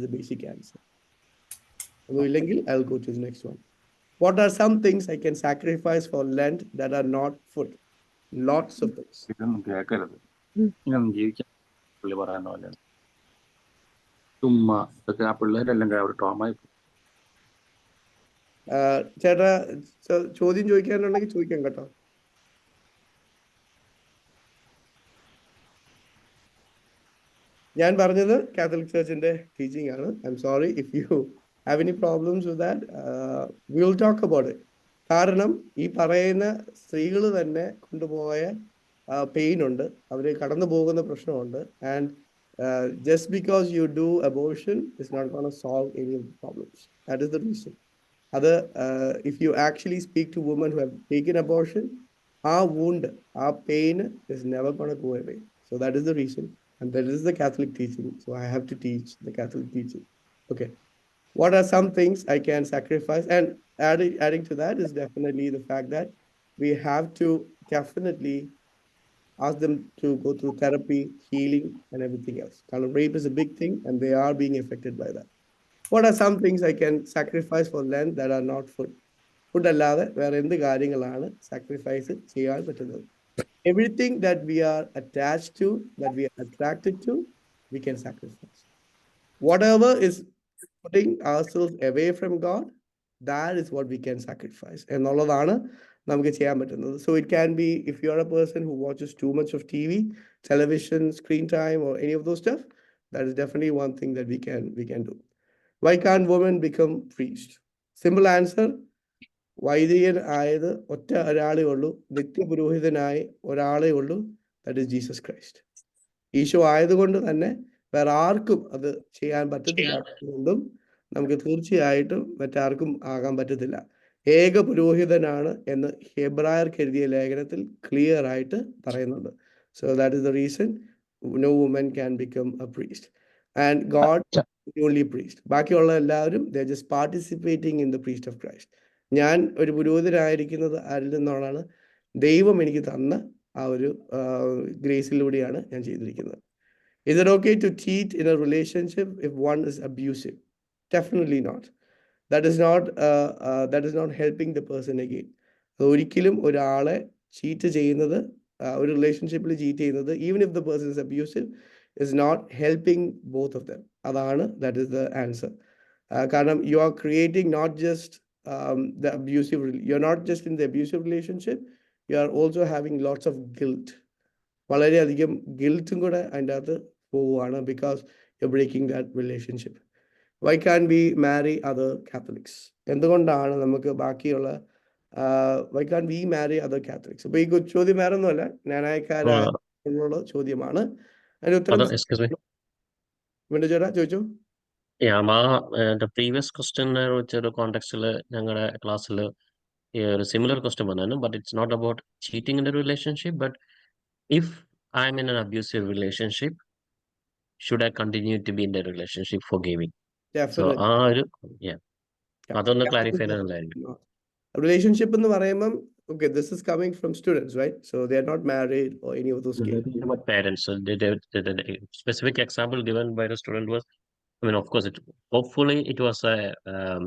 the basic answer. ഒന്നുമില്ലെങ്കിൽ I'll go to the next one. What are some things I can sacrifice for Lent that are not food? Lots of things. ഇതൊന്നും കേൾക്കരുത്, ഇങ്ങനൊന്നും ജീവിക്കാൻ പുള്ളി പറയുന്ന പോലെ ചുമ്മാ ഇതൊക്കെ ആ പിള്ളേരെല്ലാം അവർ ട്രോമായി. ചേട്ടാ ചോദ്യം ചോദിക്കാനുണ്ടെങ്കിൽ ചോദിക്കാം കേട്ടോ. ഞാൻ പറഞ്ഞത് കാത്തലിക് ചർച്ചിന്റെ ടീച്ചിങ് ആണ്. I am sorry if you have any problems with that. We will talk about it. കാരണം ഈ പറയുന്ന സ്ത്രീകൾ തന്നെ കൊണ്ടുപോയ പെയിൻ ഉണ്ട്, അവർ കടന്നു പോകുന്ന പ്രശ്നമുണ്ട്. And just because you do abortion is not gonna solve any of the problems. That is the reason. അത് if you actually speak to woman who have taken abortion, ആ wound, ആ pain is never going to go away. So that is the reason. And that is the Catholic teaching. So I have to teach the Catholic teaching. Okay. What are some things I can sacrifice? And adding to that is definitely the fact that we have to definitely ask them to go through therapy, healing, and everything else. Kind of rape is a big thing, and they are being affected by that. What are some things I can sacrifice for Lent that are not food? Food അല്ലാതെ വേറെ എന്ത് കാര്യങ്ങളാണ് sacrifice ചെയ്യാൻ പറ്റുന്നത്? Everything that we are attached to, that we are attracted to, we can sacrifice. Whatever is putting ourselves away from God, that is what we can sacrifice. എന്നുള്ളതാണ് നമുക്ക് ചെയ്യാൻ പറ്റുന്നത്. So it can be, if you are a person who watches too much of TV, television, screen time, or any of those stuff, that is definitely one thing that we can do. Why can't women become priest? Simple answer. വൈദികൻ ആയത് ഒറ്റ ഒരാളേ ഉള്ളൂ, നിത്യപുരോഹിതനായി ഒരാളേ ഉള്ളൂ, that is Jesus Christ. Eesho ആയതുകൊണ്ട് തന്നെ വേറെ ആർക്കും അത് ചെയ്യാൻ പറ്റത്തില്ലാത്തതുകൊണ്ടും നമുക്ക് തീർച്ചയായിട്ടും മറ്റാർക്കും ആകാൻ പറ്റത്തില്ല. ഏക പുരോഹിതനാണ് എന്ന് ഹെബ്രായർക്ക് എഴുതിയ ലേഖനത്തിൽ ക്ലിയർ ആയിട്ട് പറയുന്നുണ്ട്. So that is the reason no woman can become a priest and God only priest. ബാക്കിയുള്ള എല്ലാവരും they just participating in the priest of Christ. ഞാൻ ഒരു പുരോഹിതനായിരിക്കുന്നത് ആരിൽ നിന്നാണ്? ദൈവം എനിക്ക് തന്ന ആ ഒരു ഗ്രേസിലൂടെയാണ് ഞാൻ ചെയ്തിരിക്കുന്നത്. Is it okay to cheat in a relationship if one is abusive? Definitely not. That is not helping the person again. ഒരിക്കലും ഒരാളെ ചീറ്റ് ചെയ്യുന്നത്, ഒരു റിലേഷൻഷിപ്പിൽ ചീറ്റ് ചെയ്യുന്നത്, even if the person is abusive, is not helping both of them. അതാണ് that is the answer. കാരണം you are creating not just the abusive, you're not just in the abusive relationship, you are also having lots of guilt. വളരെയധികം ഗിൽറ്റും കൂടെ അതിൻ്റെ അകത്ത് പോവുകയാണ്, because you're breaking that relationship. Why can't we marry other Catholics? എന്തുകൊണ്ടാണ് നമുക്ക് ബാക്കിയുള്ള why can't we marry other Catholics? അപ്പൊ ഈ ചോദ്യം വേറെ ഒന്നുമല്ല, ജ്ഞാനായക്കാരുള്ള ചോദ്യമാണ്. അതിന് ഉത്തരം ചേട്ടാ ചോദിച്ചു. the previous question വെച്ചൊരു കോണ്ടെക്സ്റ്റിൽ ഞങ്ങളുടെ ക്ലാസ്സിൽ ഒരു സിമിലർ ക്വസ്റ്റ്യൻ വന്നു. but it's not about cheating in a relationship, but if I'm in an abusive relationship, should I continue to be in the relationship forgiving? So അതൊന്ന് ക്ലാരിഫൈ ചെയ്യാനുള്ളതായിരിക്കും. Relationship എന്ന് പറയുമ്പം, okay, this is coming from students, right? So they are not married or any of those cases. But parents, so the specific example given by the student was, I mean, of course, hopefully it was an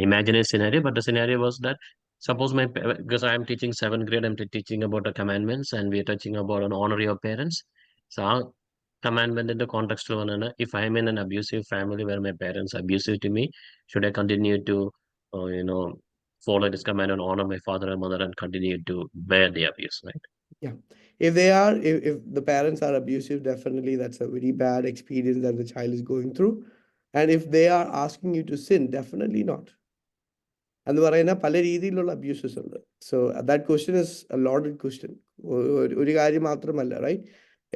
imaginary scenario, but the scenario was that suppose because I'm teaching 7th grade, I'm teaching about the commandments, and we're touching about an honor your parents. So our commandment in the context of if I'm in an abusive family where my parents are abusive to me, should I continue to follow this command and honor my father and mother and continue to bear the abuse, right? Yeah. If the parents are abusive, definitely that's a very bad experience that the child is going through. And if they are asking you to sin, definitely not. എന്ന് പറയുന്ന പല രീതിയിലുള്ള abuses ഉണ്ട്. So that question is A loaded question. ഒരു കാര്യം മാത്രമല്ല, right?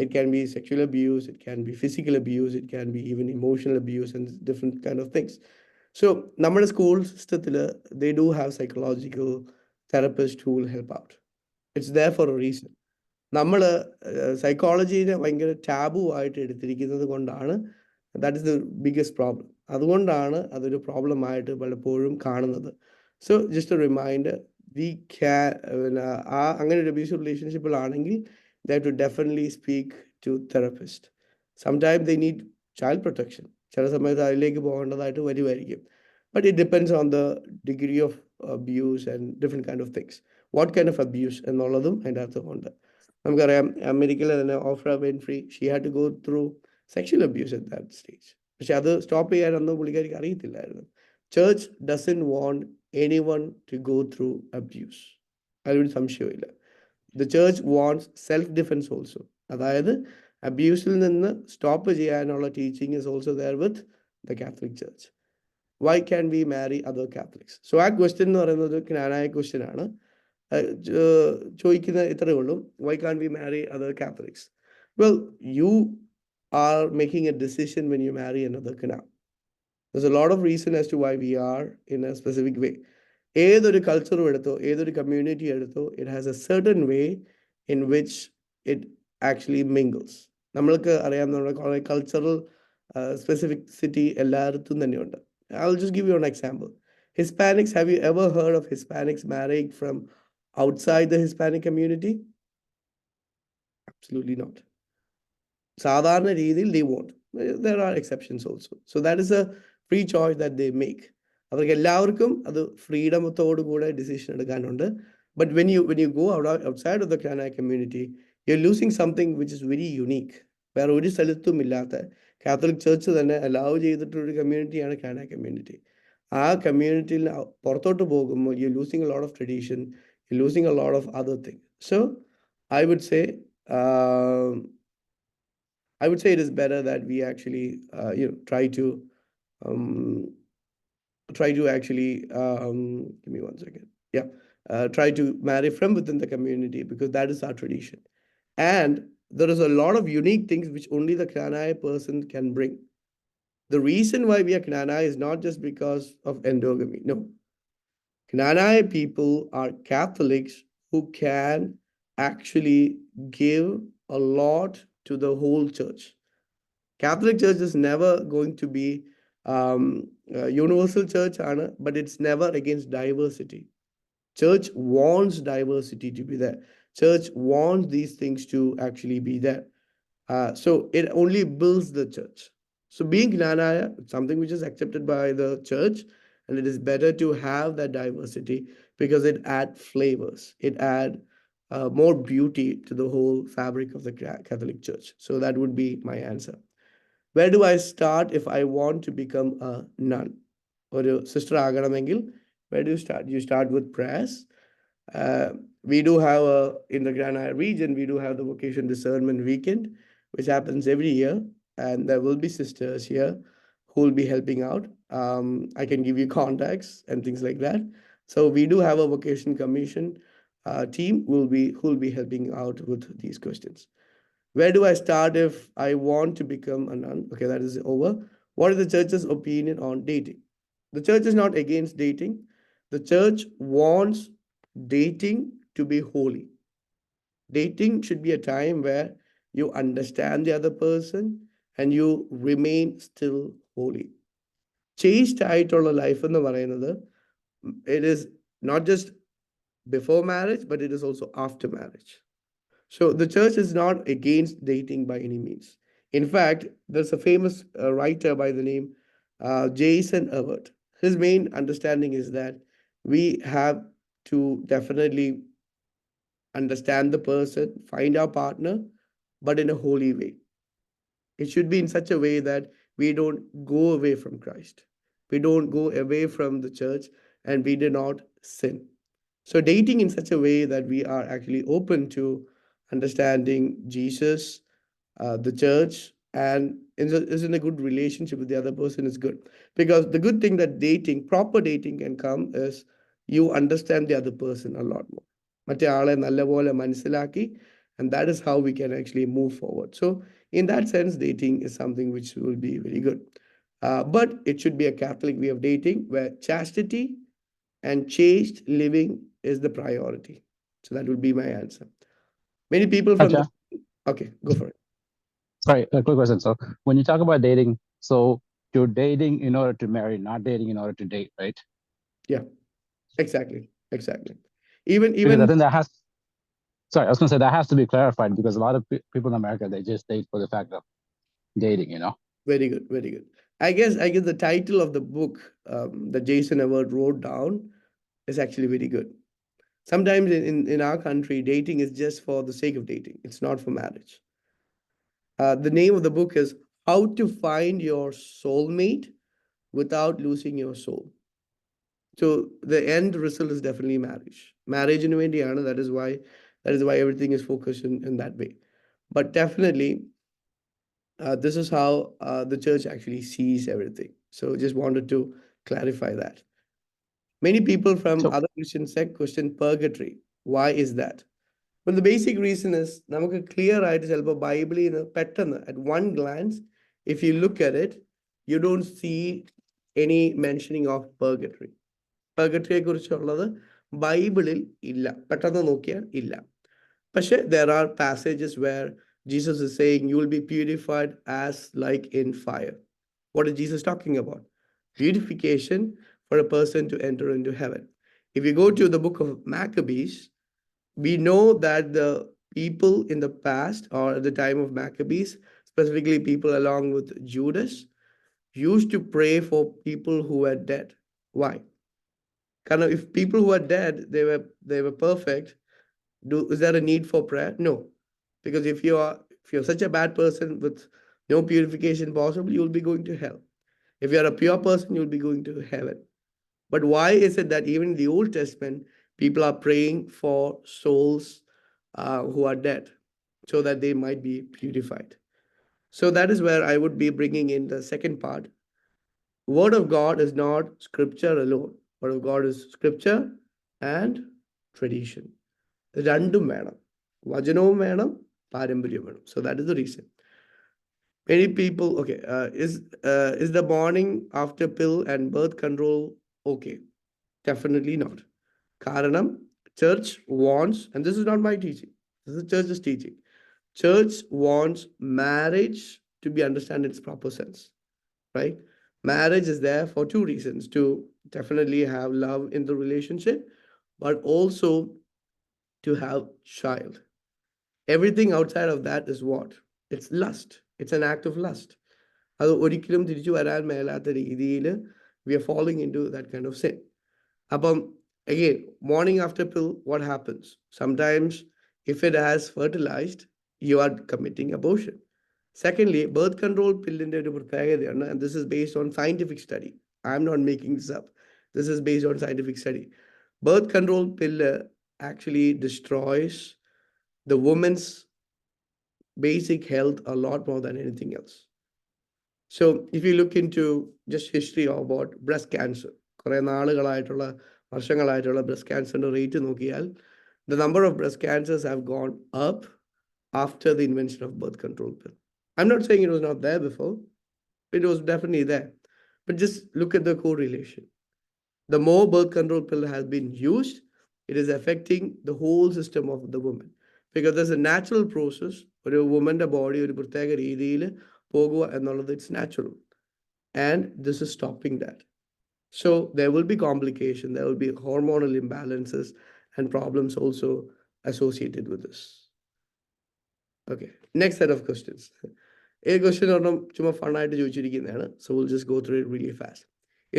It can be sexual abuse, it can be physical abuse, it can be even emotional abuse and different kind of things. So നമ്മുടെ school സിസ്റ്റത്തിൽ they do have psychological therapists who will help out. It's there for a reason. നമ്മൾ സൈക്കോളജീനെ ഭയങ്കര taboo ആയിട്ട് എടുത്തിരിക്കുന്നത് കൊണ്ടാണ് that is the biggest problem. അതുകൊണ്ടാണ് അതൊരു problem ആയിട്ട് പലപ്പോഴും കാണുന്നത്. So just a reminder, we can അങ്ങനെ ഒരു അബ്യൂസീവ് റിലേഷൻഷിപ്പിലാണെങ്കിൽ they have to definitely speak to therapist. Sometimes they need child protection. ചില സമയത്ത് അതിലേക്ക് പോകേണ്ടതായിട്ട് വരുമായിരിക്കും. But it depends on the degree of abuse and different kind of things. What kind of abuse എന്നുള്ളതും അതിൻ്റെ അകത്തുണ്ട്. നമുക്കറിയാം അമേരിക്കയിലെ തന്നെ Oprah Winfrey, she had to go through sexual abuse at that stage. പക്ഷെ അത് സ്റ്റോപ്പ് ചെയ്യാനൊന്നും പുള്ളിക്കാരിക്ക് അറിയത്തില്ലായിരുന്നു. Church doesn't want anyone to go through abuse. അതിലൊരു സംശയമില്ല. The church wants self defence also. അതായത് അബ്യൂസിൽ നിന്ന് സ്റ്റോപ്പ് ചെയ്യാനുള്ള teaching is also there with the Catholic church. Why can we marry other Catholics? So ആ question എന്ന് പറയുന്നത് Knanaya question ആണ്. ചോദിക്കുന്ന ഇത്രയേ ഉള്ളൂ, Y can we marry other Catholics? Well, you are making a decision when you marry another Knanaya. There's a lot of reason as to why we are in a specific way. ഏതൊരു കൾച്ചറും എടുത്തോ, ഏതൊരു community എടുത്തോ, it has a certain way in which it actually mingles. നമ്മൾക്ക് അറിയാവുന്ന കുറേ cultural specificity എല്ലായിടത്തും തന്നെയുണ്ട്. I'll just give you an example. Hispanics, have you ever heard of Hispanics marrying from outside the Hispanic community? Absolutely not. സാധാരണ രീതിയിൽ they won't. There are exceptions also. So that is a free choice that they make. അവർക്ക് എല്ലാവർക്കും അത് ഫ്രീഡമത്തോടു കൂടെ decision എടുക്കാനുണ്ട്. But when you go outside of the Canaanite community, you're losing something which is very unique. വേറെ ഒരു സ്ഥലത്തും ഇല്ലാത്ത, Catholic church തന്നെ allow ചെയ്തിട്ടൊരു കമ്മ്യൂണിറ്റിയാണ് കാനാനൈറ്റ് community. ആ കമ്മ്യൂണിറ്റിയിൽ പുറത്തോട്ട് പോകുമ്പോൾ you're losing a lot of tradition, you're losing a lot of other things. So I would say it is better that we actually try to actually give me 1 second. Try to marry from within the community, because that is our tradition. And there is a lot of unique things which only the Canaanite person can bring. The reason why we are Canaanite is not just because of endogamy. No. Canaanite people are Catholics who can actually give a lot to the whole church. Catholic Church is never going to be universal church, but it's never against diversity. Church wants diversity to be there. Church wants these things to actually be there. So it only builds the church. So being Gnanaya, something which is accepted by the church, and it is better to have that diversity because it adds flavors. It adds more beauty to the whole fabric of the Catholic Church. So that would be my answer. Where do I start if I want to become a nun or a sister aganamengil? Where do you start? You start with prayers. We do have in the Granada region, we do have the vocation discernment weekend, which happens every year, and there will be sisters here who will be helping out. I can give you contacts and things like that. So we do have a vocation commission team who will be helping out with these questions. Where do I start if I want to become a nun? Okay, that is over. What is the church's opinion on dating? The church is not against dating. The church wants dating to be holy. Dating should be a time where you understand the other person and you remain still holy. Chaste ആയിട്ടുള്ള life എന്ന് പറയുന്നത്, it is not just before marriage, but it is also after marriage. So the church is not against dating by any means. In fact, there's a famous writer by the name Jason Evert. His main understanding is that we have to definitely understand the person, find our partner, but in a holy way. It should be in such a way that we don't go away from Christ. We don't go away from the church, and we do not sin. So dating in such a way that we are actually open to understanding Jesus, the church, and is in a good relationship with the other person is good. Because the good thing that dating, proper dating can come is you understand the other person a lot more. മറ്റേ ആളെ നല്ലപോലെ മനസ്സിലാക്കി, and that is how we can actually move forward. So in that sense, dating is something which will be very good. But it should be a Catholic way of dating where chastity and chaste living is the priority. So that would be my answer. Many people from Acha, okay, go for it. sorry, a quick question. So when you talk about dating, so you're dating in order to marry, not dating in order to date, right? Yeah, exactly. Because Even I think that has, sorry, I was gonna say that has to be clarified because a lot of people in America, they just date for the fact of dating, you know? very good, very good. I guess the title of the book that Jason Everett wrote down is actually very good. Sometimes in our country, dating is just for the sake of dating. It's not for marriage. The name of the book is How to Find Your Soulmate Without Losing Your Soul. So the end result is definitely marriage. Marriage in Indiana, that is why everything is focused in that way. But definitely, this is how the church actually sees everything. So just wanted to clarify that. Many people from So other Christian sect question purgatory. Why is that? Well, the basic reason is നമുക്ക് clear ആയിട്ട് ചിലപ്പോൾ ബൈബിളിൽ നിന്ന് പെട്ടെന്ന് at one glance, if you look at it, you don't see any mentioning of purgatory. Purgatory കുറിച്ചുള്ളത് ബൈബിളിൽ ഇല്ല, പെട്ടെന്ന് നോക്കിയാൽ ഇല്ല. പക്ഷേ there are passages where Jesus is saying you will be purified as like in fire. What is Jesus talking about? Purification for a person to enter into heaven. If you go to the book of Maccabees, we know that the people in the past or at the time of Maccabees, specifically people along with Judas, used to pray for people who were dead. Why? Kind of, if people who are dead, they were perfect, is there a need for prayer? No. Because if you're such a bad person with no purification possible, you'll be going to hell. If you're a pure person, you'll be going to heaven. But why is it that even in the Old Testament, people are praying for souls who are dead so that they might be purified? So that is where I would be bringing in the second part. Word of God is not scripture alone. Word of God is scripture and tradition. രണ്ടും വേണം. വചനവും വേണം, പാരമ്പര്യവും വേണം. So that is the reason. Many people, okay, is the morning after pill and birth control okay? Definitely not. Karanam, church wants, and this is not my teaching, this is church's teaching. Church wants marriage to be understood in its proper sense, right? Marriage is there for two reasons: to definitely have love in the relationship, but also to have child. Everything outside of that is what? It's lust. It's an act of lust. അത് ഒരിക്കലും തിരിച്ചു വരാൻ മേലാത്ത രീതിയിൽ we are falling into that kind of sin. അപ്പം again, morning after pill, what happens? Sometimes if it has fertilized, you are committing abortion. Secondly, birth control pill in ഒരു പ്രത്യേകതയാണ്, and this is based on scientific study. I'm not making this up. This is based on scientific study. Birth control pill actually destroys the woman's basic health a lot more than anything else. So if you look into just history about breast cancer, കുറേ നാളുകളായിട്ടുള്ള വർഷങ്ങളായിട്ടുള്ള breast cancer rate നോക്കിയാൽ the number of breast cancers have gone up after the invention of birth control pill. I'm not saying it was not there before. It was definitely there. But just look at the correlation. The more birth control pill has been used, it is affecting the whole system of the woman. Because there's a natural process, ഒരു വുമന്റെ body ഒരു പ്രത്യേക രീതിയിൽ പോകുക എന്നുള്ളത് it's natural. And this is stopping that. So there will be complication, there will be hormonal imbalances and problems also associated with this. Okay, next set of questions. A question ഒരെണ്ണം ചുമ്മാ ഫണ്ണായിട്ട് ചോദിച്ചിരിക്കുന്നതാണ്. So we'll just go through it really fast.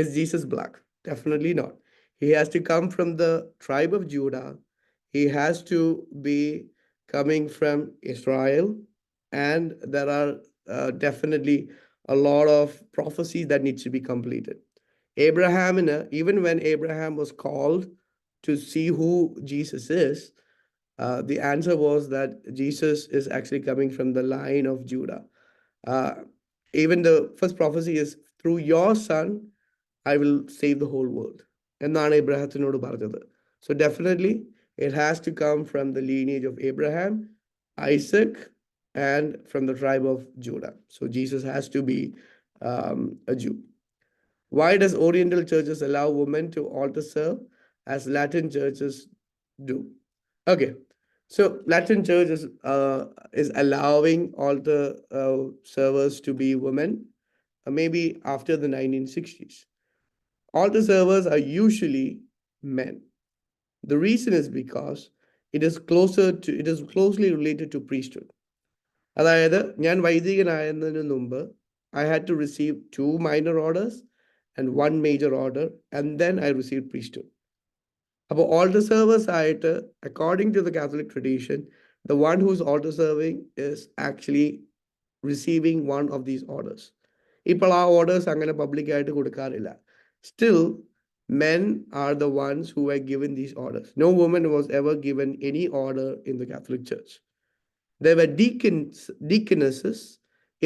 Is Jesus black? Definitely not. He has to come from the tribe of Judah. He has to be coming from Israel. And there are definitely a lot of prophecies that needs to be completed. Abraham, even when Abraham was called to see who Jesus is, the answer was that Jesus is actually coming from the line of Judah. Even the first prophecy is, through your son, I will save the whole world. എന്നാണ് എബ്രഹാത്തിനോട് പറഞ്ഞത്. So definitely it has to come from the lineage of Abraham, Isaac, and from the tribe of Judah. So Jesus has to be a Jew. Why does Oriental churches allow women to altar serve as Latin churches do. Okay, so Latin Church is allowing altar servers to be women, maybe after the 1960s. Altar servers are usually men. The reason is because it is closely related to priesthood. അതായത് ഞാൻ വൈദികനായതിനു മുമ്പ് I had to receive 2 minor orders and 1 major order, and then I received priesthood. അപ്പോൾ altar servers ആയിട്ട്, according to the Catholic tradition, the one who's altar serving is actually receiving one of these orders. ഇപ്പോൾ ആ orders അങ്ങനെ public ആയിട്ട് കൊടുക്കാറില്ല. Still, men are the ones who were given these orders. No woman was ever given any order in the Catholic Church. There were deaconesses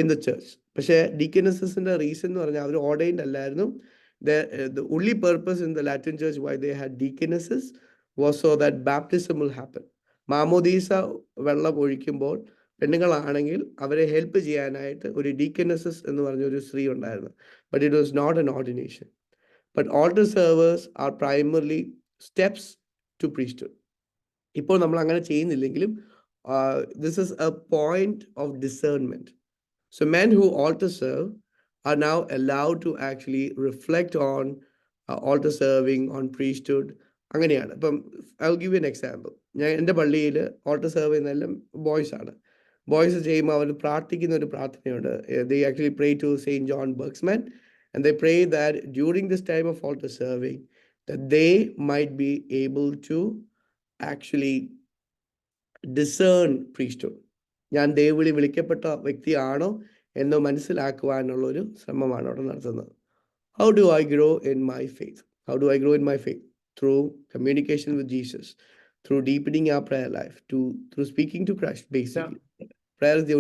in the church. പക്ഷേ deaconesses-ന്റെ reason എന്ന് പറഞ്ഞാൽ അവർ ordained അല്ലായിരുന്നു. The only purpose in the Latin Church why they had deaconesses was so that baptism will happen. മാമോദീസ വെള്ളം ഒഴിക്കുമ്പോൾ പെണ്ണുങ്ങളാണെങ്കിൽ അവരെ help ചെയ്യാനായിട്ട് ഒരു deaconesses എന്ന് പറഞ്ഞൊരു സ്ത്രീ ഉണ്ടായിരുന്നു. But it was not an ordination. But altar servers are primarily steps to priesthood. ഇപ്പോൾ നമ്മൾ അങ്ങനെ ചെയ്യുന്നില്ലെങ്കിലും this is a point of discernment. So men who altar serve are now allowed to actually reflect on altar serving, on priesthood. അങ്ങനെയാണ്. ഇപ്പം I'll give you an example. ഞാൻ എൻ്റെ പള്ളിയിൽ altar serve ചെയ്യുന്നതെല്ലാം boys ആണ്. ബോയ്സ് ചെയ്യുമ്പോൾ അവർ പ്രാർത്ഥിക്കുന്ന ഒരു പ്രാർത്ഥനയുണ്ട്. They actually pray to Saint John Bergsman, and they pray that during this time of altar serving, that they might be able to actually discern priesthood. ഞാൻ ദൈവവിളി വിളിക്കപ്പെട്ട വ്യക്തിയാണോ എന്ന് മനസ്സിലാക്കുവാനുള്ള ഒരു ശ്രമമാണ് അവിടെ നടത്തുന്നത്. How do I grow in my faith? How do I grow in my faith? Through communication with Jesus, through deepening our prayer life, through speaking to Christ, basically. Yeah. Prayer is the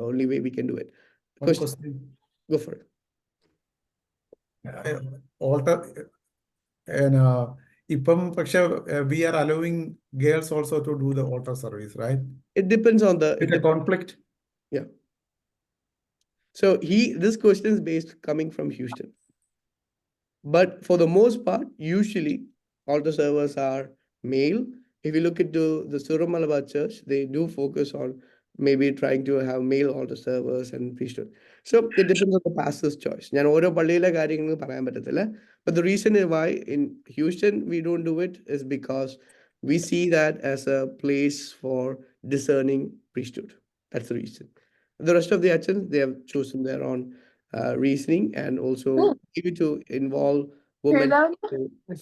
only way we can do it. Question. Go for it. Altar and ഇപ്പം പക്ഷെ we are allowing girls also to do the altar service, right? It depends on the conflict. Yeah. So this question is coming from Houston. But for the most part, usually altar servers are male. If you look into the Surah Malabar Church, they do focus on maybe trying to have male altar servers and priesthood. So it depends on the pastor's choice. But the reason why in Houston we don't do it is because we see that as a place for discerning priesthood. That's the reason. The rest of the Achans, they have chosen their own reasoning and also maybe to involve women.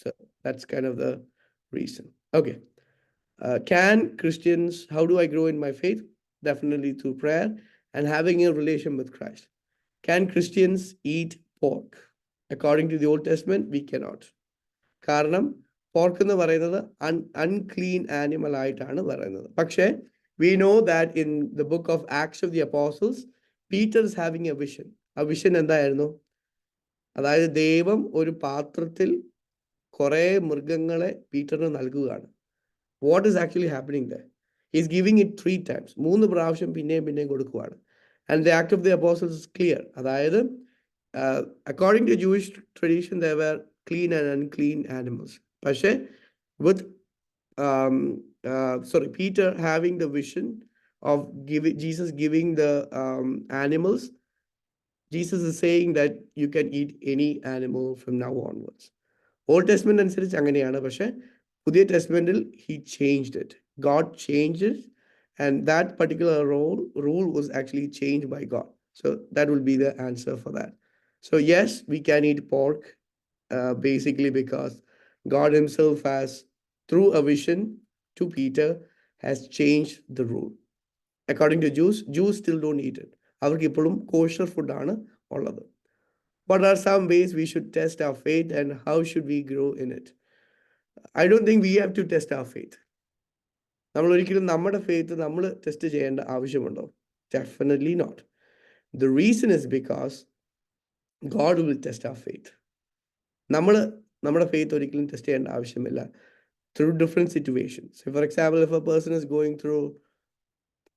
So that's kind of the reason. Okay. Can Christians, how do I grow in my faith? Definitely through prayer and having a relation with Christ. Can Christians eat pork? According to the Old Testament, we cannot. കാരണം pork എന്ന് പറയുന്നത് unclean animal ആയിട്ടാണ് പറയുന്നത്. പക്ഷേ we know that in the book of Acts of the Apostles, Peter is having a vision. ആ vision എന്തായിരുന്നു? അതായത് ദൈവം ഒരു പാത്രത്തിൽ കുറെ മൃഗങ്ങളെ പീറ്ററിന് നൽകുകയാണ്. What is actually happening there? He's giving it 3 times. 3 പ്രാവശ്യം പിന്നെയും കൊടുക്കുകയാണ്. And the act of the apostles is clear. അതായത് according to Jewish tradition, there were clean and unclean animals. പക്ഷേ with Peter having the vision of Jesus giving the animals, Jesus is saying that you can eat any animal from now onwards. Old Testament അനുസരിച്ച് അങ്ങനെയാണ്. പക്ഷേ പുതിയ ടെസ്റ്റ്മെന്റിൽ he changed it. God changed it, and that particular rule was actually changed by God. So that will be the answer for that. So yes, we can eat pork basically because God himself has, through a vision to Peter, has changed the rule. According to Jews still don't eat it. അവർക്ക് ഇപ്പോഴും kosher food ആണ് ഉള്ളത്. What are some ways we should test our faith and how should we grow in it? I don't think we have to test our faith. നമ്മൾ ഒരിക്കലും നമ്മുടെ faith നമ്മൾ test ചെയ്യേണ്ട ആവശ്യമുണ്ടോ? Definitely not. The reason is because God will test our faith. നമ്മുടെ faith ഒരിക്കലും test ചെയ്യേണ്ട ആവശ്യമില്ല through different situations. So for example, if a person is going through,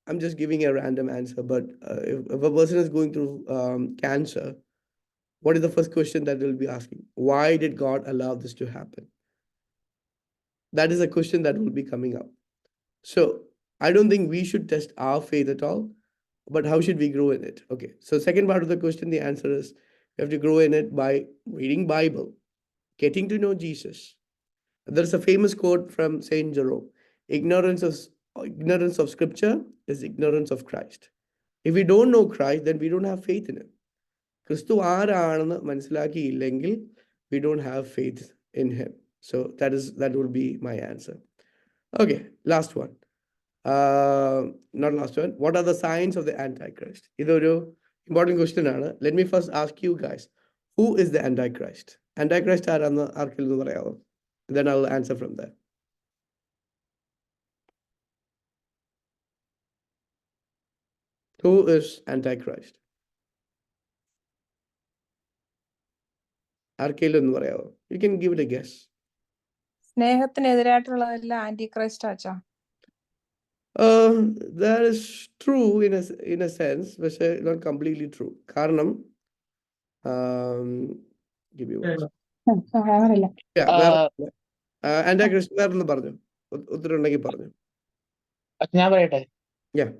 I'm just giving a random answer, but if a person is going through cancer, what is the first question that they'll be asking? Why did God allow this to happen? That is a question that will be coming up. So I don't think we should test our faith at all, but how should we grow in it? Okay, so second part of the question, the answer is you have to grow in it by reading Bible, getting to know Jesus. There's a famous quote from Saint Jerome: ignorance of scripture is ignorance of Christ. If we don't know Christ, then we don't have faith in him. ക്രിസ്തു ആരാണെന്ന് മനസ്സിലാക്കിയില്ലെങ്കിൽ we don't have faith in him. So that will be my answer. Okay, last one. Not last one. What are the signs of the Antichrist? ഇതൊരു important question ആണ്. Let me first ask you guys, who is the Antichrist? Antichrist ആരാന്ന് ആർക്കെങ്കിലും പറയാമോ? Then I'll answer from there. Who is Antichrist? ആർക്കെങ്കിലും ഒന്ന് പറയാമോ? You can give it a guess. സ്നേഹത്തിനെതിരായിട്ടുള്ളതെല്ലാം antichrist ആച്ചാ. That is true in a sense, but not completely true. കാരണം give me one second. Yeah, Antichrist വേറൊന്ന് പറഞ്ഞു. ഉത്തരം ഉണ്ടെങ്കിൽ പറഞ്ഞു. ഞാൻ പറയട്ടെ. Yeah.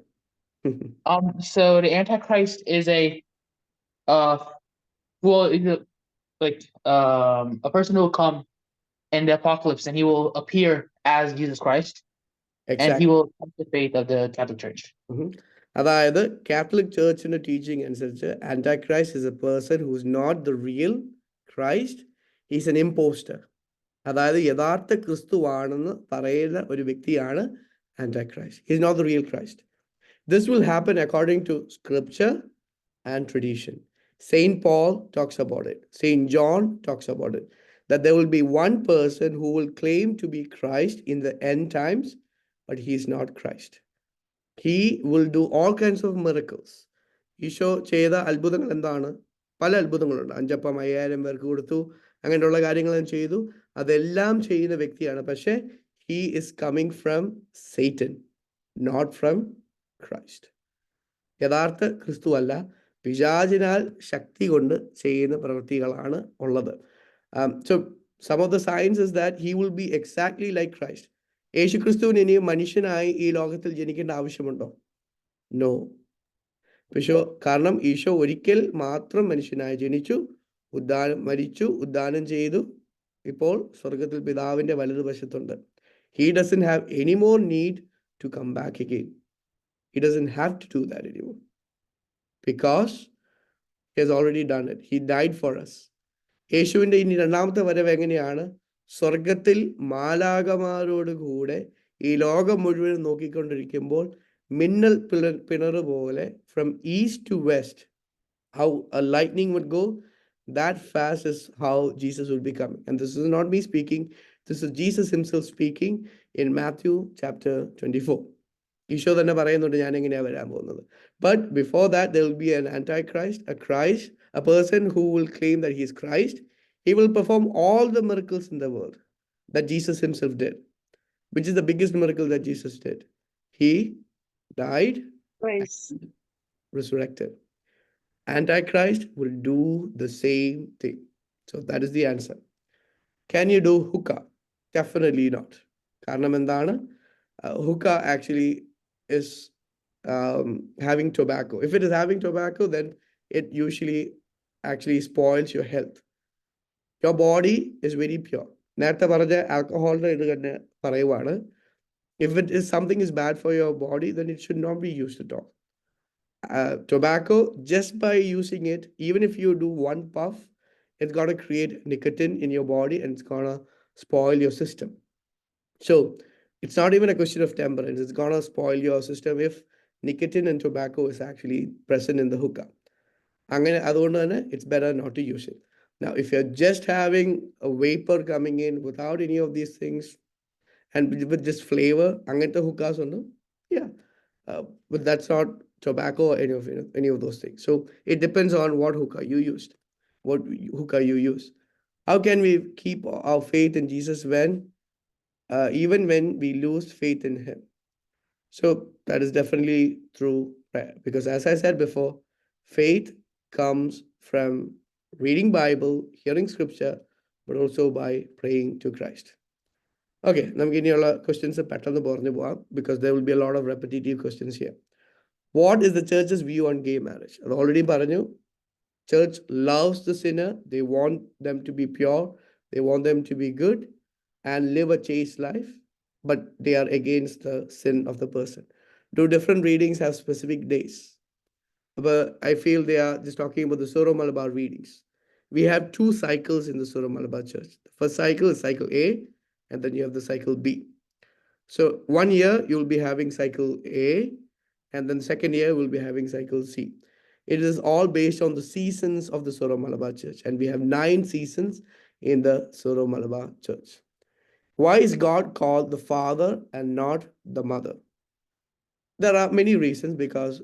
So the Antichrist is a person who will come in the apocalypse, and he will appear as Jesus Christ, Exactly. and he will come to the faith of the Catholic Church. അതായത് Catholic ചർച്ചിന്റെ teaching അനുസരിച്ച് Antichrist is a person who is not the real Christ. He is an imposter. അതായത് യഥാർത്ഥ ക്രിസ്തുവാണെന്ന് പറയുന്ന ഒരു വ്യക്തിയാണ് Antichrist. He is not the real Christ. This will happen according to scripture and tradition. Saint Paul talks about it. Saint John talks about it. That there will be one person who will claim to be Christ in the end times, but he is not Christ. He will do all kinds of miracles. Eesho ചെയ്ത അത്ഭുതങ്ങൾ എന്താണ്? പല അത്ഭുതങ്ങളുണ്ട്. 5 അപ്പം 5000 പേർക്ക് കൊടുത്തു, അങ്ങനെയുള്ള കാര്യങ്ങളും ചെയ്തു. അതെല്ലാം ചെയ്യുന്ന വ്യക്തിയാണ്. പക്ഷേ he is coming from Satan, not from Christ. യഥാർത്ഥ ക്രിസ്തു അല്ല, പിശാചിനാൽ ശക്തി കൊണ്ട് ചെയ്യുന്ന പ്രവൃത്തികളാണ് ഉള്ളത്. So some of the signs is that he will be exactly like Christ. യേശു ക്രിസ്തുവിന് ഇനിയും മനുഷ്യനായി ഈ ലോകത്തിൽ ജനിക്കേണ്ട ആവശ്യമുണ്ടോ? നോ. കാരണം ഈശോ ഒരിക്കൽ മാത്രം മനുഷ്യനായി ജനിച്ചു, മരിച്ചു, ഉദ്ധാനം ചെയ്തു, ഇപ്പോൾ സ്വർഗത്തിൽ പിതാവിന്റെ വലതുവശത്തുണ്ട്. He doesn't have any more need to come back again. He doesn't have to do that anymore because he has already done it. He died for us. യേശുവിന്റെ ഇനി രണ്ടാമത്തെ വരവ് എങ്ങനെയാണ്? സ്വർഗത്തിൽ മാലാകമാരോട് കൂടെ ഈ ലോകം മുഴുവൻ നോക്കിക്കൊണ്ടിരിക്കുമ്പോൾ മിന്നൽ പിണറ് പോലെ from east to west, how a lightning would go, that fast is how Jesus will be coming. And this is not me speaking, this is Jesus himself speaking in Matthew chapter 24. Isho തന്നെ പറയുന്നുണ്ട് ഞാൻ എങ്ങനെയാ വരാൻ പോകുന്നത്. But before that there will be an Antichrist, a person who will claim that he is Christ. He will perform all the miracles in the world that Jesus himself did. Which is the biggest miracle that Jesus did? He died, and resurrected. Antichrist will do the same thing. So that is the answer. Can you do hookah? Definitely not. കാരണം എന്താണ്? Hookah actually is having tobacco. If it is having tobacco, then it usually actually spoils your health. Your body is very pure. നേരത്തെ പറഞ്ഞ ആൽക്കഹോളിന്റെ ഇത് തന്നെ പറയുവാണ്. If it is something is bad for your body, then it should not be used at all. Tobacco, just by using it, even if you do one puff, it's going to create nicotine in your body and it's going to spoil your system. So it's not even a question of temperance. It's going to spoil your system if nicotine and tobacco is actually present in the hookah. അതുകൊണ്ട് തന്നെ it's better not to use it. Now, if you're just having a vapor coming in without any of these things and with just flavor, അങ്ങനത്തെ hookahs ഉണ്ട്. Yeah, but that's not tobacco or any of those things. So it depends on what hookah you used, what hookah you use. How can we keep our faith in Jesus even when we lose faith in him? So that is definitely through prayer, because as I said before, faith comes from reading Bible, hearing scripture, but also by praying to Christ. Okay, നമുക്ക് ഇനിയുള്ള questions പെട്ടെന്ന് പറഞ്ഞു പോവാം because there will be a lot of repetitive questions here. What is the church's view on gay marriage? അത് already പറഞ്ഞു. Church loves the sinner. They want them to be pure. They want them to be good and live a chaste life, but they are against the sin of the person. Two different readings have specific days, but I feel they are just talking about the Syro Malabar readings. We have two cycles in the Syro Malabar Church. The first cycle is cycle A, and then you have the cycle B. So 1 year you'll be having cycle A, and then the second year we'll be having cycle C. It is all based on the seasons of the Syro Malabar Church, and we have 9 seasons in the Syro Malabar Church. Why is God called the Father and not the Mother? There are many reasons, because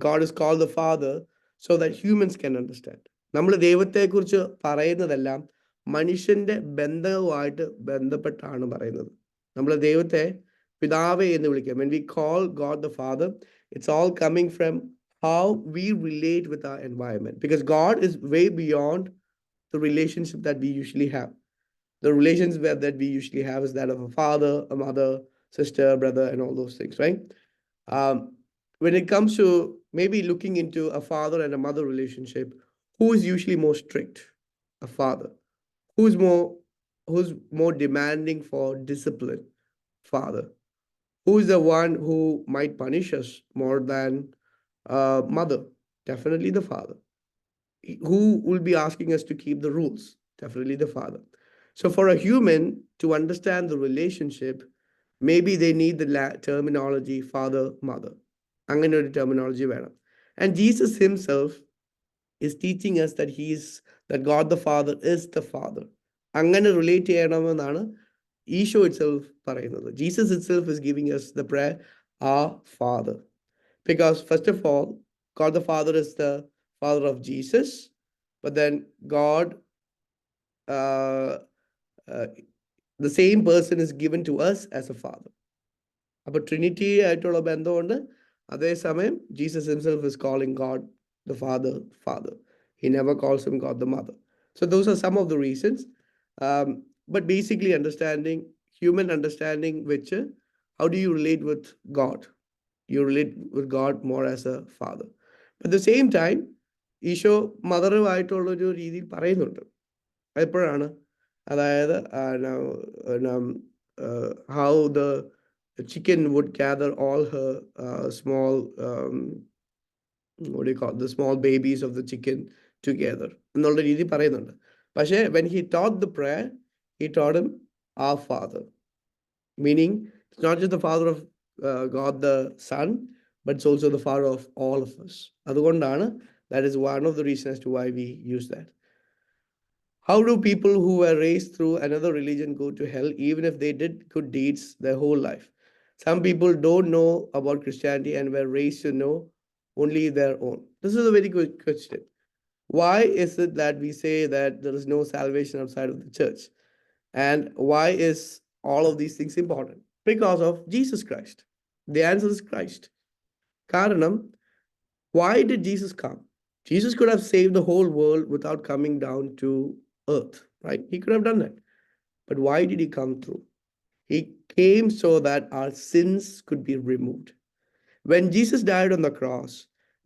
God is called the Father so that humans can understand. നമ്മൾ ദൈവത്തെക്കുറിച്ച് പറയുന്നതെല്ലാം മനുഷ്യന്റെ ബന്ധവുമായിട്ട് ബന്ധപ്പെട്ടാണ് പറയുന്നത്. നമ്മൾ ദൈവത്തെ പിതാവേ എന്ന് വിളിക്കാം. When we call God the Father, it's all coming from how we relate with our environment, because God is way beyond the relationship that we usually have. The relations that we usually have is that of a father, a mother, sister, brother, and all those things, right? When it comes to maybe looking into a father and a mother relationship, who is usually more strict? A father. Who's more demanding for discipline? Father. Who is the one who might punish us more than mother? Definitely the father. Who will be asking us to keep the rules? Definitely the father. So for a human to understand the relationship, maybe they need the terminology father, mother. അങ്ങനെ ഒരു terminology വേണം. And Jesus himself is teaching us that God the Father is the Father. അങ്ങനെ relate ചെയ്യണമെന്നാണ് Isho itself പറയുന്നത്. Jesus itself is giving us the prayer, our Father. Because first of all, God the Father is the Father of Jesus, but then God, the same person is given to us as a Father. അപ്പോൾ Trinity ആയിട്ടുള്ള ബന്ധമുണ്ട്. അതേസമയം Jesus himself is calling God the Father, Father. He never calls him God the Mother. So those are some of the reasons. But basically understanding, human understanding, which how do you relate with God? You relate with God more as a father. But at the same time, Eesho മദറുമായിട്ടുള്ളൊരു രീതിയിൽ പറയുന്നുണ്ട്. എപ്പോഴാണ്? അതായത് how the chicken would gather all her small, what do you call it? The small babies of the chicken together. എന്നുള്ള രീതി പറയുന്നുണ്ട്. പക്ഷേ when he taught the prayer, he taught him our Father. Meaning, it's not just the Father of God the Son, but it's also the Father of all of us. അതുകൊണ്ടാണ്, that is one of the reasons as to why we use that. How do people who were raised through another religion go to hell even if they did good deeds their whole life? Some people don't know about Christianity and were raised to know only their own. This is a very good question. Why is it that we say that there is no salvation outside of the church? And why is all of these things important? Because of Jesus Christ. The answer is Christ. Karanam, why did Jesus come? Jesus could have saved the whole world without coming down to earth, right? He could have done that. But why did he come through? He came so that our sins could be removed. When Jesus died on the cross,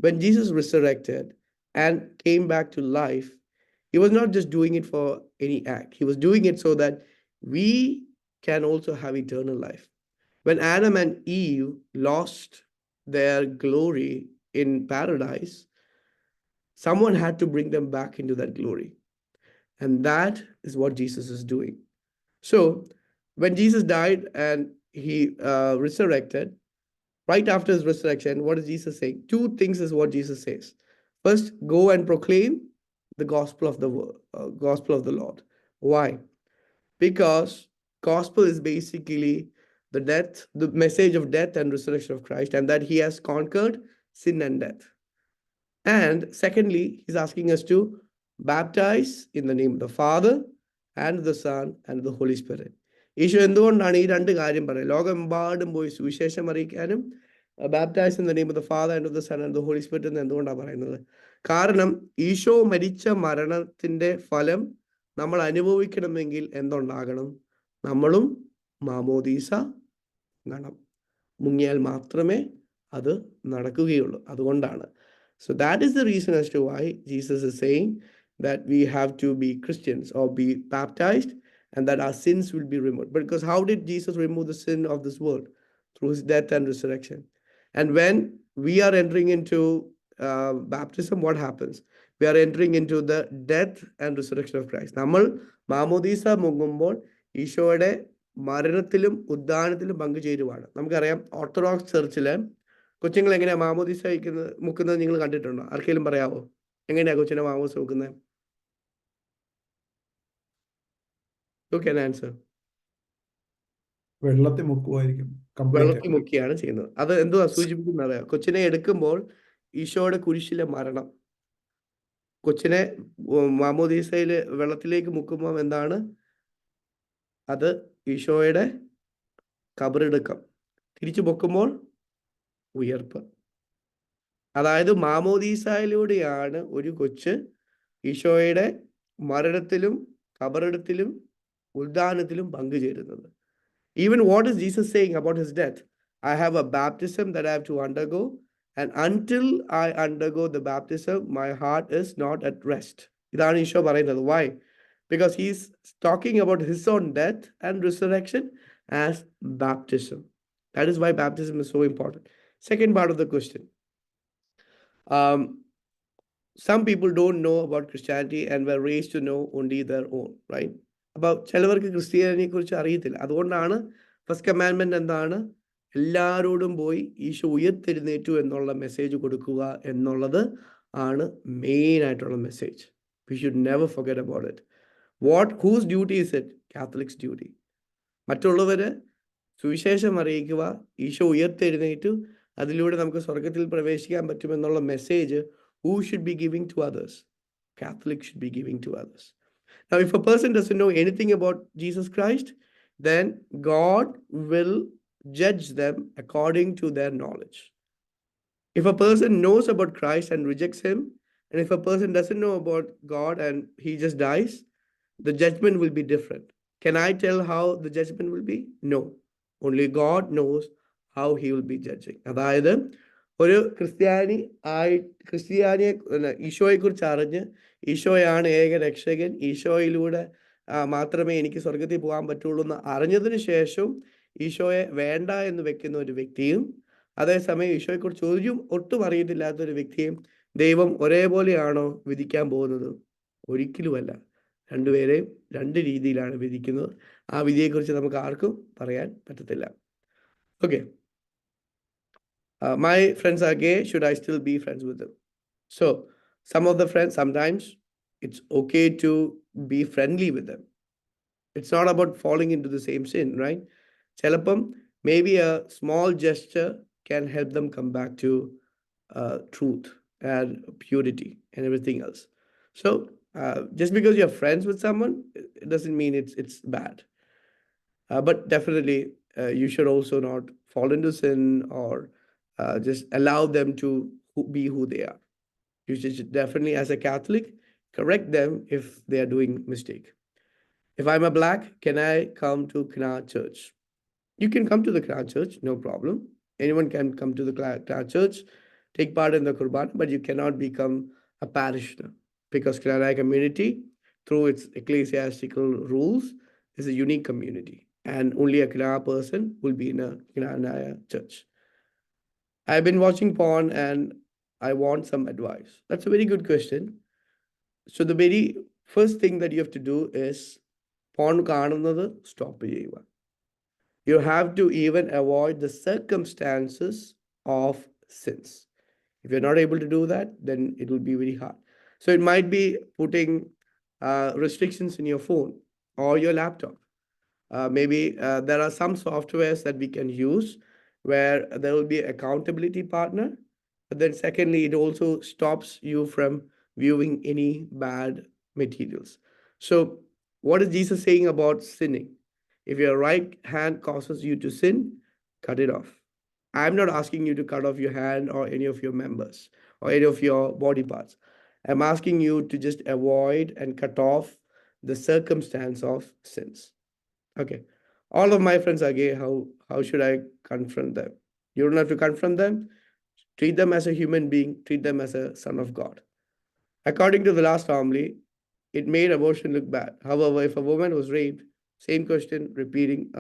when Jesus resurrected and came back to life, he was not just doing it for any act. He was doing it so that we can also have eternal life. When Adam and Eve lost their glory in paradise, someone had to bring them back into that glory. And that is what Jesus is doing. So when Jesus died and he resurrected, right after his resurrection, what is Jesus saying? 2 things is what Jesus says. First, go and proclaim the gospel of the Lord. Why? Because gospel is basically the message of death and resurrection of Christ, and that he has conquered sin and death. And secondly, he's asking us to baptize in the name of the Father and the Son and the Holy Spirit. Isho എന്തുകൊണ്ടാണ് ഈ 2 കാര്യം പറയുന്നത്? ലോകമെമ്പാടും പോയി സുവിശേഷം അറിയിക്കാനും baptize in the name of the Father and of the Son and the Holy Spirit എന്ന് എന്തുകൊണ്ടാണ് പറയുന്നത്? കാരണം ഈശോ മരിച്ച മരണത്തിന്റെ ഫലം നമ്മൾ അനുഭവിക്കണമെങ്കിൽ എന്തുണ്ടാകണം? നമ്മളും മാമോദീസ വേണം. മുങ്ങിയാൽ മാത്രമേ അത് നടക്കുകയുള്ളൂ. അതുകൊണ്ടാണ്. So that is the reason as to why Jesus is saying that we have to be Christians or be baptized and that our sins will be removed. Because how did Jesus remove the sin of this world? Through his death and resurrection. And when we are entering into baptism, what happens? We are entering into the death and resurrection of Christ. നമ്മൾ മാമോദീസ മുങ്ങുമ്പോൾ ഈശോയുടെ മരണത്തിലും ഉദ്ധാനത്തിലും പങ്കുചേരുവാണ്. നമുക്കറിയാം orthodox ചർച്ചിലെ കൊച്ചുങ്ങൾ എങ്ങനെയാ മാമോദീസ മുക്കുന്നത് നിങ്ങൾ കണ്ടിട്ടുണ്ടോ? ആർക്കെങ്കിലും പറയാവോ? എങ്ങനെയാ കൊച്ചിനെ മാമോദീസ മുക്കുന്നത്? Who can answer? വെള്ളത്തിൽ മുക്കുമായിരിക്കും. വെള്ളത്തിൽ മുക്കിയാണ് ചെയ്യുന്നത്. അത് എന്തുവാ സൂചിപ്പിക്കുന്നത് അറിയാം? കൊച്ചിനെ എടുക്കുമ്പോൾ ഈശോയുടെ കുരിശിലെ മരണം, കൊച്ചിനെ മാമോദീസയിൽ വെള്ളത്തിലേക്ക് മുക്കുമ്പോൾ എന്താണ്? അത് ഈശോയുടെ കബറടക്കം. തിരിച്ചു പൊക്കുമ്പോൾ ഉയർപ്പ്. അതായത് മാമോദീസയിലൂടെയാണ് ഒരു കൊച്ച് ഈശോയുടെ മരണത്തിലും കബറടത്തിലും ഉദ്ധാനത്തിലും പങ്കുചേരുന്നത്. Even what is Jesus saying about his death? I have a baptism that I have to undergo, and until I undergo the baptism, my heart is not at rest. ഇതാണ് ഈശോ പറയുന്നത്. Why? Because he's talking about his own death and resurrection as baptism. That is why baptism is so important. Second part of the question. Some people don't know about Christianity and were raised to know only their own, right? അപ്പോൾ ചിലവർക്ക് ക്രിസ്ത്യാനിയെ കുറിച്ച് അറിയത്തില്ല. അതുകൊണ്ടാണ് first commandment എന്താണ്? എല്ലാവരോടും പോയി ഈശോ ഉയർത്തെഴുന്നേറ്റു എന്നുള്ള മെസ്സേജ് കൊടുക്കുക എന്നുള്ളത് ആണ് മെയിൻ ആയിട്ടുള്ള message. We should never forget about it. Whose duty is it? Catholic's duty. മറ്റുള്ളവര് സുവിശേഷം അറിയിക്കുക, ഈശോ ഉയർത്തെഴുന്നേറ്റു, അതിലൂടെ നമുക്ക് സ്വർഗത്തിൽ പ്രവേശിക്കാൻ പറ്റുമെന്നുള്ള message who should be giving to others? Catholics should be giving to others. Now, if a person doesn't know anything about Jesus Christ, then God will judge them according to their knowledge. If a person knows about Christ and rejects him, and if a person doesn't know about God and he just dies, the judgment will be different. Can I tell how the judgment will be? No. Only God knows how he will be judging. അതായത് ഒരു ക്രിസ്ത്യാനിയെ ഈശോയെ കുറിച്ച് അറിഞ്ഞ് ഈശോയാണ് ഏക രക്ഷകൻ, ഈശോയിലൂടെ മാത്രമേ എനിക്ക് സ്വർഗത്തിൽ പോകാൻ പറ്റുള്ളൂ എന്ന് അറിഞ്ഞതിന് ശേഷം ഈശോയെ വേണ്ട എന്ന് വെക്കുന്ന ഒരു വ്യക്തിയും, അതേസമയം ഈശോയെക്കുറിച്ച് ഒട്ടും അറിയത്തില്ലാത്ത ഒരു വ്യക്തിയും ദൈവം ഒരേപോലെയാണോ വിധിക്കാൻ പോകുന്നത്? ഒരിക്കലുമല്ല. രണ്ടുപേരെയും രണ്ട് രീതിയിലാണ് വിധിക്കുന്നത്. ആ വിധിയെക്കുറിച്ച് നമുക്ക് ആർക്കും പറയാൻ പറ്റത്തില്ല. Okay. My friends are gay. Should I still be friends with them? So, some of the friends, sometimes it's okay to be friendly with them. It's not about falling into the same sin, right? Chelapam, maybe a small gesture can help them come back to truth and purity and everything else. So, just because you're friends with someone, it doesn't mean it's bad. But definitely, you should also not fall into sin or just allow them to be who they are. You should definitely, as a Catholic, correct them if they are doing mistake. If I'm a black, can I come to Kana Church? You can come to the Kana Church, no problem. Anyone can come to the Kana Church, take part in the Qurban, but you cannot become a parishioner, because Kana community, through its ecclesiastical rules, is a unique community, and only a Kana person will be in a Kana church. I've been watching porn and I want some advice. That's a very good question. So the very first thing that you have to do is porn കാണുന്നത് stop ചെയ്യുക. You have to even avoid the circumstances of sins. If you're not able to do that, then it will be very hard. So it might be putting restrictions in your phone or your laptop. Maybe there are some softwares that we can use where there will be an accountability partner. But then secondly, it also stops you from viewing any bad materials. So what is Jesus saying about sinning? If your right hand causes you to sin, cut it off. I'm not asking you to cut off your hand or any of your members or any of your body parts. I'm asking you to just avoid and cut off the circumstance of sins. Okay. All of my friends are gay. How should I confront them? You don't have to confront them. Treat them as a human being. Treat them as a son of God. According to the last family, it made abortion look bad. However, if a woman was raped, same question repeating.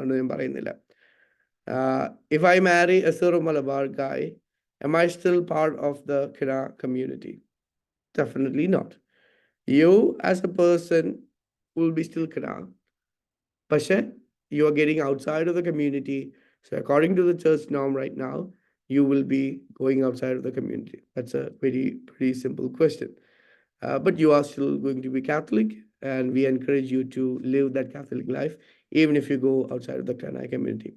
If I marry a Syro Malabar guy, am I still part of the Kira community? Definitely not. You as a person will be still Kira. But you are getting outside of the community. So according to the church norm right now, you will be going outside of the community. That's a pretty simple question. But you are still going to be Catholic, and we encourage you to live that Catholic life, even if you go outside of the Kanai community.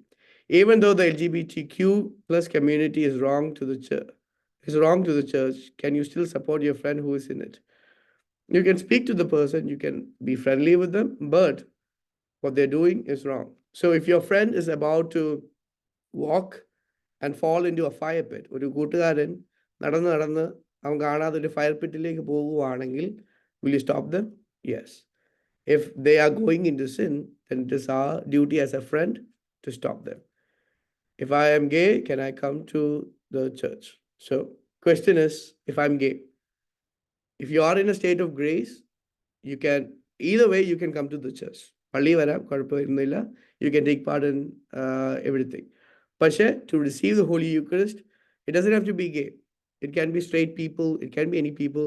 Even though the LGBTQ plus community is wrong to the church, can you still support your friend who is in it? You can speak to the person, you can be friendly with them, but what they're doing is wrong. So if your friend is about to walk and fall into a fire pit, ഒരു കൂട്ടുകാരൻ നടന്ന് അവൻ കാണാതെ ഒരു fire പിറ്റിലേക്ക് പോകുവാണെങ്കിൽ, will you stop them? Yes. If they are going into sin, then it is our duty as a friend to stop them. If I am gay, can I come to the church? So question is, if I'm gay, if you are in a state of grace, you can, either way, you can come to the church. You can take part in everything. But to receive the Holy Eucharist, it doesn't have to be gay. It can be straight people. It can be any people.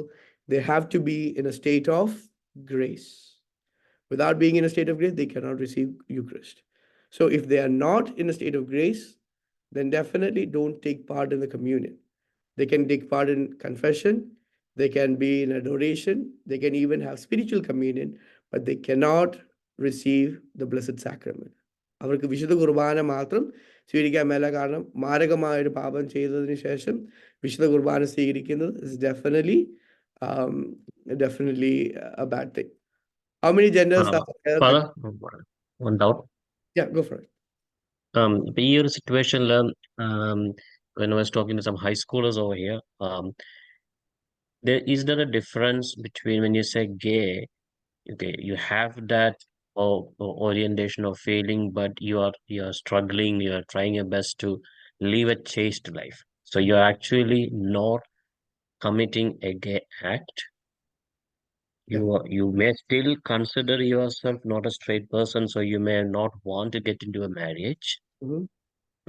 They have to be in a state of grace. Without being in a state of grace, they cannot receive Eucharist. So if they are not in a state of grace, then definitely don't take part in the communion. They can take part in confession. They can be in adoration. They can even have spiritual communion, but they cannot receive the Blessed Sacrament. അവർക്ക് വിശുദ്ധ കുർബാന മാത്രം സ്വീകരിക്കാൻ മേല. കാരണം മാരകമായൊരു പാപം ചെയ്തതിന് ശേഷം വിശുദ്ധ കുർബാന സ്വീകരിക്കുന്നത് is definitely a bad thing. How many genders are there? Father, one doubt. Yeah, go for it. ഈ ഒരു സിറ്റുവേഷനിൽ when I was talking to some high schoolers over here, is there a difference between when you say gay, okay, you have that orientation or feeling, but you are struggling, you are trying your best to live a chaste life, so you are actually not committing a gay act. You may still consider yourself not a straight person, so you may not want to get into a marriage,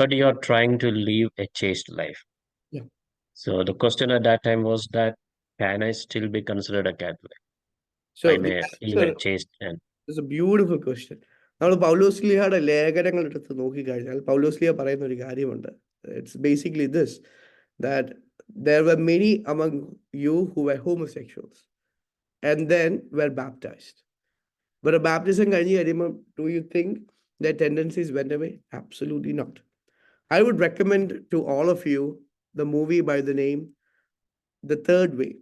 but you are trying to live a chaste life. Yeah. So the question at that time was that, can I still be considered a Catholic? So I may live a chaste and it's a beautiful question. നമ്മൾ പൗലോസ്ലിഹയുടെ ലേഖനങ്ങൾ എടുത്ത് നോക്കിക്കഴിഞ്ഞാൽ പൗലോസ്ലിഹ പറയുന്ന ഒരു കാര്യമുണ്ട്. It's basically this, that there were many among you who were homosexuals and then were baptized. But a baptism കഴിഞ്ഞ് കഴിയുമ്പോൾ, do you think their tendencies went away? Absolutely not. I would recommend to all of you the movie by the name The Third Way.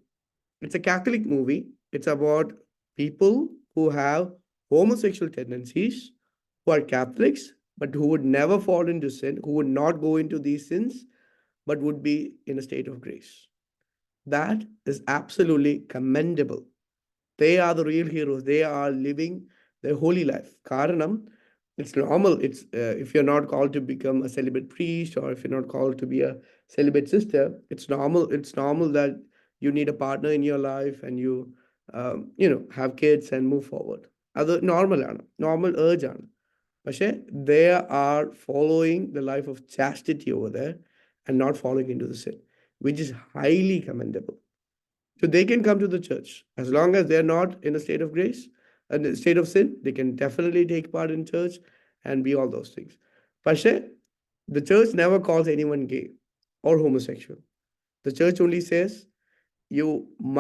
It's a Catholic movie. It's about people who have homosexual tendencies, who are Catholics, but who would never fall into sin, who would not go into these sins, but would be in a state of grace. That is absolutely commendable. They are the real heroes. They are living their holy life. Karanam, it's normal. It's if you're not called to become a celibate priest, or if you're not called to be a celibate sister, it's normal. It's normal that you need a partner in your life, and you have kids and move forward. Other normal urge ആണ്. പക്ഷേ they are following the life of chastity over there and not falling into the sin, which is highly commendable. So they can come to the church as long as they're not in a state of grace and a state of sin. They can definitely take part in church and be all those things. പക്ഷേ the church never calls anyone gay or homosexual. The church only says you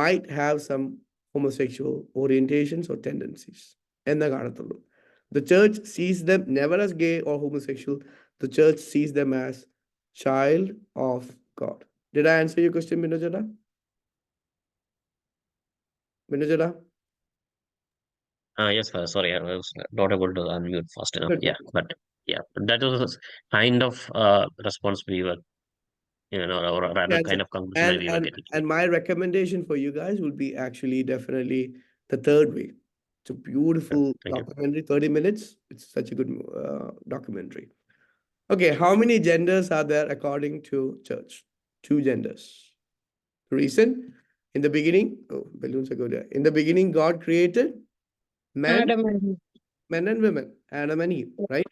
might have some homosexual orientations or tendencies. എന്നേ കാണത്തുള്ളൂ. The church sees them never as gay or homosexual. The church sees them as child of God. Did I answer your question, Minojada? Minojada? yes, Father. Sorry, I was not able to unmute fast enough. Okay. Yeah, but that was kind of response we were, or rather Yes, kind of conclusion we were getting. And my recommendation for you guys would be actually definitely the third way. It's a beautiful Thank you. documentary, 30 minutes. It's such a good documentary. Okay, how many genders are there according to church? 2 genders. Reason? In the beginning, oh, balloons are good. In the beginning, God created men, Adam and Eve. men and women, Adam and Eve, right?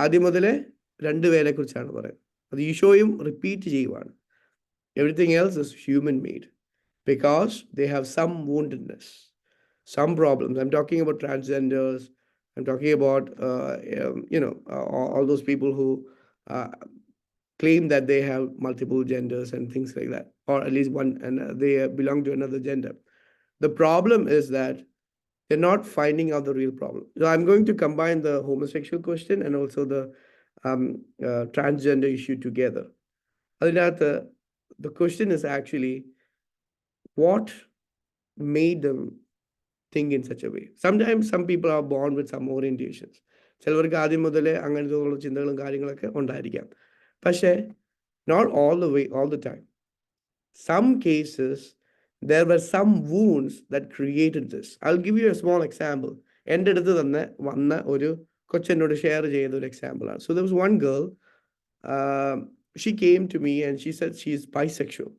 ആദ്യം മുതലേ 2 പേരെ കുറിച്ചാണ് പറയുന്നത്. അത് ഈശോയും repeat ചെയ്യുവാണ്. Everything else is human made because they have some woundedness, some problems. I'm talking about transgenders. I'm talking about all those people who claim that they have multiple genders and things like that, or at least one, and they belong to another gender. The problem is that they're not finding out the real problem. So I'm going to combine the homosexual question and also the transgender issue together. The question is actually what made them think in such a way. Sometimes some people are born with some orientations. ചിലവർക്ക് ആദ്യം മുതലേ അങ്ങനത്തെ ചിന്തകളും കാര്യങ്ങളൊക്കെ ഉണ്ടായിരിക്കാം. പക്ഷേ not all the way, all the time. Some cases, there were some wounds that created this. I'll give you a small example. എൻ്റെ അടുത്ത് തന്നെ വന്ന ഒരു കൊച്ചെന്നോട് ഷെയർ ചെയ്ത ഒരു എക്സാമ്പിളാണ്. So there was one girl, she came to me and she said she is bisexual,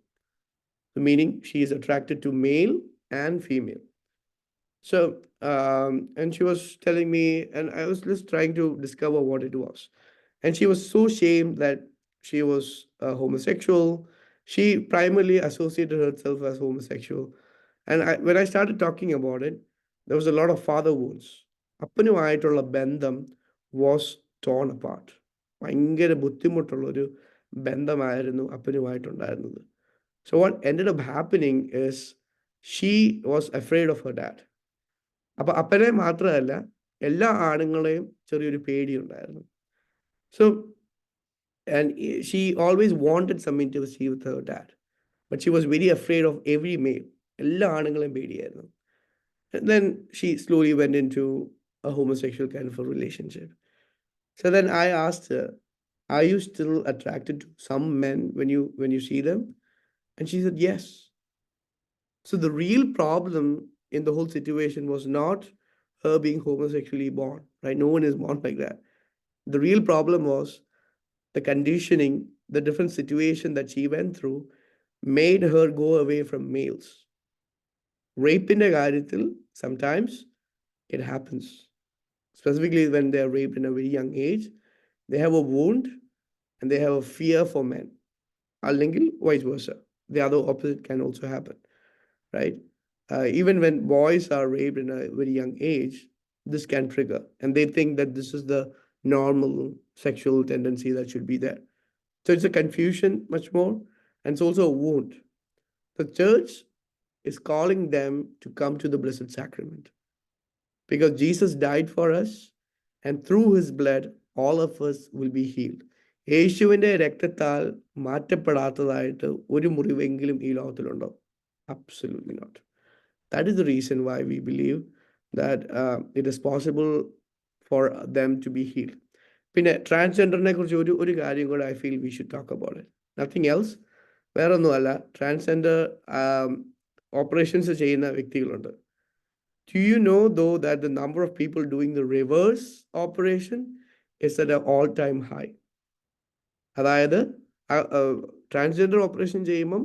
meaning she is attracted to male and female. So, and she was telling me, and I was just trying to discover what it was. And she was so ashamed that she was homosexual. She primarily associated herself as homosexual. And when I started talking about it, there was a lot of father wounds. അപ്പനുമായിട്ടുള്ള ബന്ധം was torn apart. ഭയങ്കര ബുദ്ധിമുട്ടുള്ളൊരു ബന്ധമായിരുന്നു അപ്പനുമായിട്ടുണ്ടായിരുന്നത്. So what ended up happening is she was afraid of her dad. അപ്പൊ അപ്പനെ മാത്രമല്ല എല്ലാ ആണുങ്ങളെയും ചെറിയൊരു പേടിയുണ്ടായിരുന്നു. So, and she always wanted some intimacy with her dad, but she was very afraid of every male. എല്ലാ ആണുങ്ങളെയും പേടിയായിരുന്നു. And then she slowly went into a homosexual kind of a relationship. So then I asked her, are you still attracted to some men when you see them? And she said, yes. So the real problem in the whole situation was not her being homosexually born, right? No one is born like that. The real problem was the conditioning, the different situation that she went through made her go away from males. Rape in a കാര്യത്തിൽ sometimes it happens. Specifically when they are raped in a very young age, they have a wound and they have a fear for men. അല്ലെങ്കിൽ vice versa. The other opposite can also happen, right? Even when boys are raped in a very young age, this can trigger, and they think that this is the normal sexual tendency that should be there. So it's a confusion much more, and it's also a wound. The church is calling them to come to the Blessed Sacrament because Jesus died for us, and through his blood, all of us will be healed. യേശുവിൻ്റെ രക്തത്താൽ മാറ്റപ്പെടാത്തതായിട്ട് ഒരു മുറിവെങ്കിലും ഈ ലോകത്തിലുണ്ടോ? Absolutely not. That is the reason why we believe that it is possible for them to be healed. പിന്നെ ട്രാൻസ്ജെൻഡറിനെ കുറിച്ച് ഒരു കാര്യം കൂടെ I feel we should talk about it. Nothing else. വേറെ ഒന്നുമല്ല, ട്രാൻസ്ജെൻഡർ ഓപ്പറേഷൻസ് ചെയ്യുന്ന വ്യക്തികളുണ്ട്. Do you know though that the number of people doing the reverse operation is at an all-time high? അതായത് transgender operation ചെയ്യുമ്പം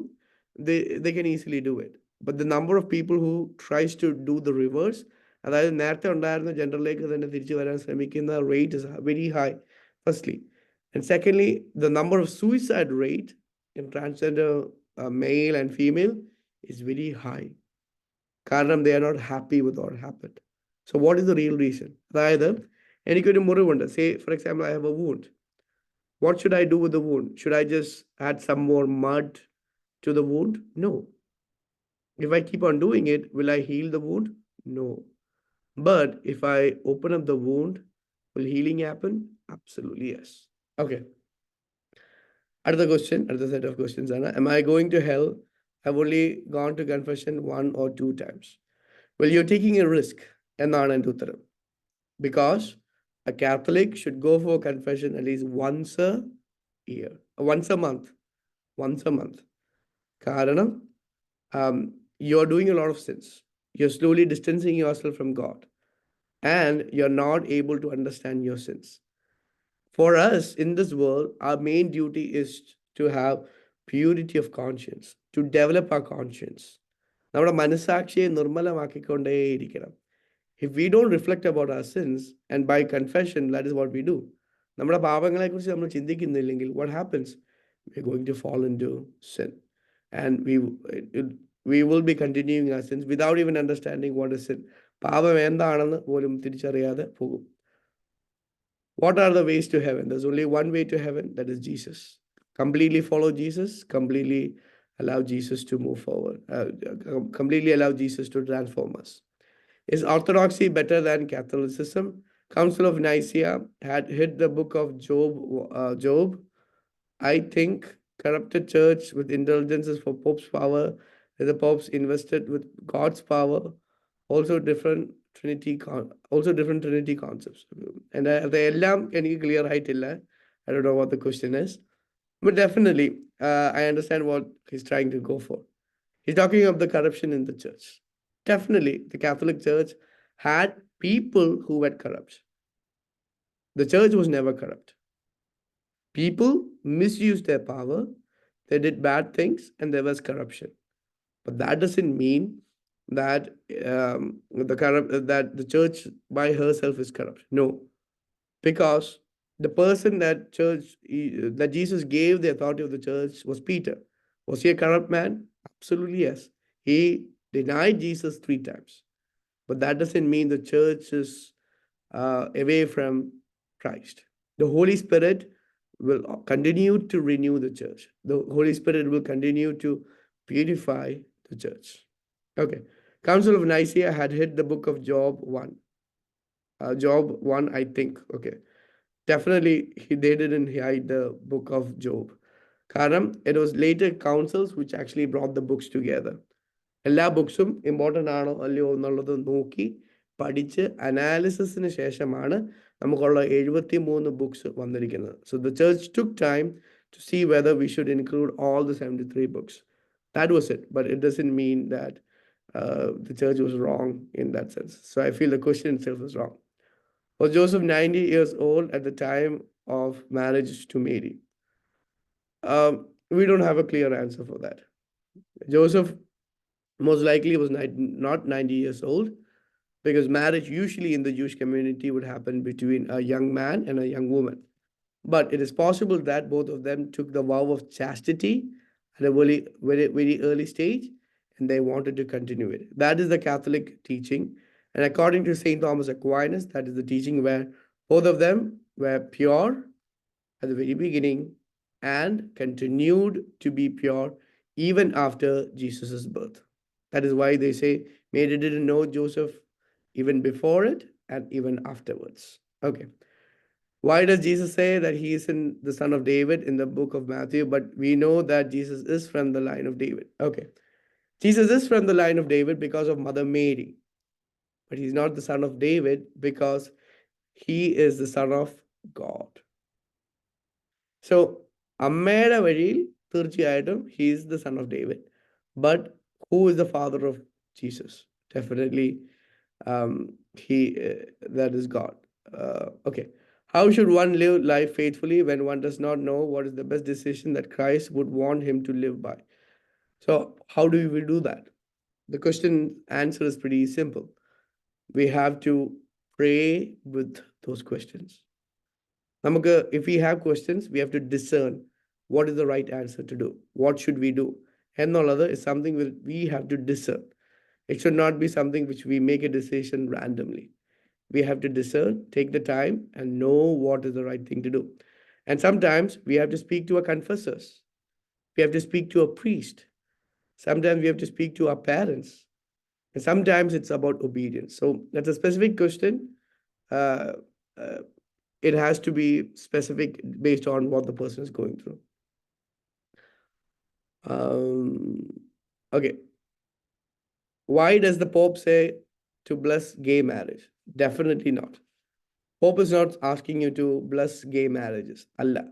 they can easily do it. But the number of people who tries to do the reverse, അതായത് നേരത്തെ ഉണ്ടായിരുന്ന ജെൻഡറിലേക്ക് തന്നെ തിരിച്ചു വരാൻ ശ്രമിക്കുന്ന rate is very high, firstly. And secondly, the number of suicide rate in transgender male and female is very high. കാരണം they are not happy with what happened. So what is the real reason? അതായത് എനിക്കൊരു മുറിവുണ്ട്. Say, for example, I have a wound. What should I do with the wound? Should I just add some more mud to the wound? No. If I keep on doing it, will I heal the wound? No. But if I open up the wound, will healing happen? Absolutely yes. Okay. Another question, another set of questions, Anna. Am I going to hell? I've only gone to confession 1 or 2 times. Well, you're taking a risk. എന്നാണ് എൻ്റെ ഉത്തരം. Because a Catholic should go for confession at least once a year, once a month. കാരണം you're doing a lot of sins. you're slowly distancing yourself from God, and you're not able to understand your sins. For us in this world, our main duty is to have purity of conscience, to develop our conscience. നമ്മുടെ മനസാക്ഷിയെ നിർമ്മലമാക്കിക്കൊണ്ടേയിരിക്കണം. If we don't reflect about our sins, and by confession, that is what we do. നമ്മുടെ പാപങ്ങളെക്കുറിച്ച് നമ്മൾ ചിന്തിക്കുന്നില്ലെങ്കിൽ, what happens? We're going to fall into sin. And we will be continuing our sins without even understanding what is sin. പാപം എന്താണെന്ന് പോലും തിരിച്ചറിയാതെ പോകും. What are the ways to heaven? There's only one way to heaven, that is Jesus. Completely follow Jesus, completely allow Jesus to move forward, completely allow Jesus to transform us. Is orthodoxy better than Catholicism? Council of Nicaea had hit the book of Job. I think corrupted church with indulgences for Pope's power, and the Popes invested with God's power, also different Trinity concepts. And the elam can you clear right illa? I don't know what the question is, but definitely I understand what he's trying to go for. He's talking of the corruption in the church. Definitely, the Catholic Church had people who were corrupt. The church was never corrupt. People misused their power, they did bad things, and there was corruption. But that doesn't mean that that the church by herself is corrupt. No, because the person that Jesus gave the authority of the church was Peter. Was he a corrupt man? Absolutely yes. He denied Jesus 3 times. But that doesn't mean the church is away from Christ. The Holy Spirit will continue to renew the church. The Holy Spirit will continue to purify the church. Okay. Council of Nicaea had hit the book of Job 1. Job 1, I think. Okay. Definitely, they didn't hide the book of Job. Karam, it was later councils which actually brought the books together. എല്ലാ ബുക്സും important ആണോ അല്ലയോ എന്നുള്ളത് നോക്കി പഠിച്ച് അനാലിസിസിന് ശേഷമാണ് നമുക്കുള്ള 73 books വന്നിരിക്കുന്നത്. So the church took time to see whether we should include all the 73 books. That was it. But it doesn't mean that the church was wrong in that sense. So I feel the question itself is wrong. Was Joseph 90 years old at the time of marriage to Mary? We don't have a clear answer for that. Joseph most likely was not 90 years old, because marriage usually in the Jewish community would happen between a young man and a young woman. But it is possible that both of them took the vow of chastity at a very, very, very early stage, and they wanted to continue it. That is the Catholic teaching. And according to St. Thomas Aquinas, that is the teaching where both of them were pure at the very beginning and continued to be pure even after Jesus' birth. That is why they say Mary didn't know Joseph even before it and even afterwards. Okay. Why does Jesus say that he is the son of David in the book of Matthew, but we know that Jesus is from the line of David? Okay. Jesus is from the line of David because of Mother Mary, but he's not the son of David because he is the son of God. So, അമ്മയുടെ വഴിയിൽ തീർച്ചയായിട്ടും he is the son of David. But who is the father of Jesus? Definitely, that is God. Okay. How should one live life faithfully when one does not know what is the best decision that Christ would want him to live by? So, how do we do that? The answer is pretty simple. We have to pray with those questions. If we have questions, we have to discern what is the right answer to do. What should we do? And all other is something that we have to discern. It should not be something which we make a decision randomly. We have to discern, take the time, and know what is the right thing to do. And sometimes we have to speak to our confessors. We have to speak to a priest. Sometimes we have to speak to our parents. And sometimes it's about obedience. So that's a specific question. It has to be specific based on what the person is going through. Okay. Why does the Pope say to bless gay marriage? Definitely not. Pope is not asking you to bless gay marriages. Allah.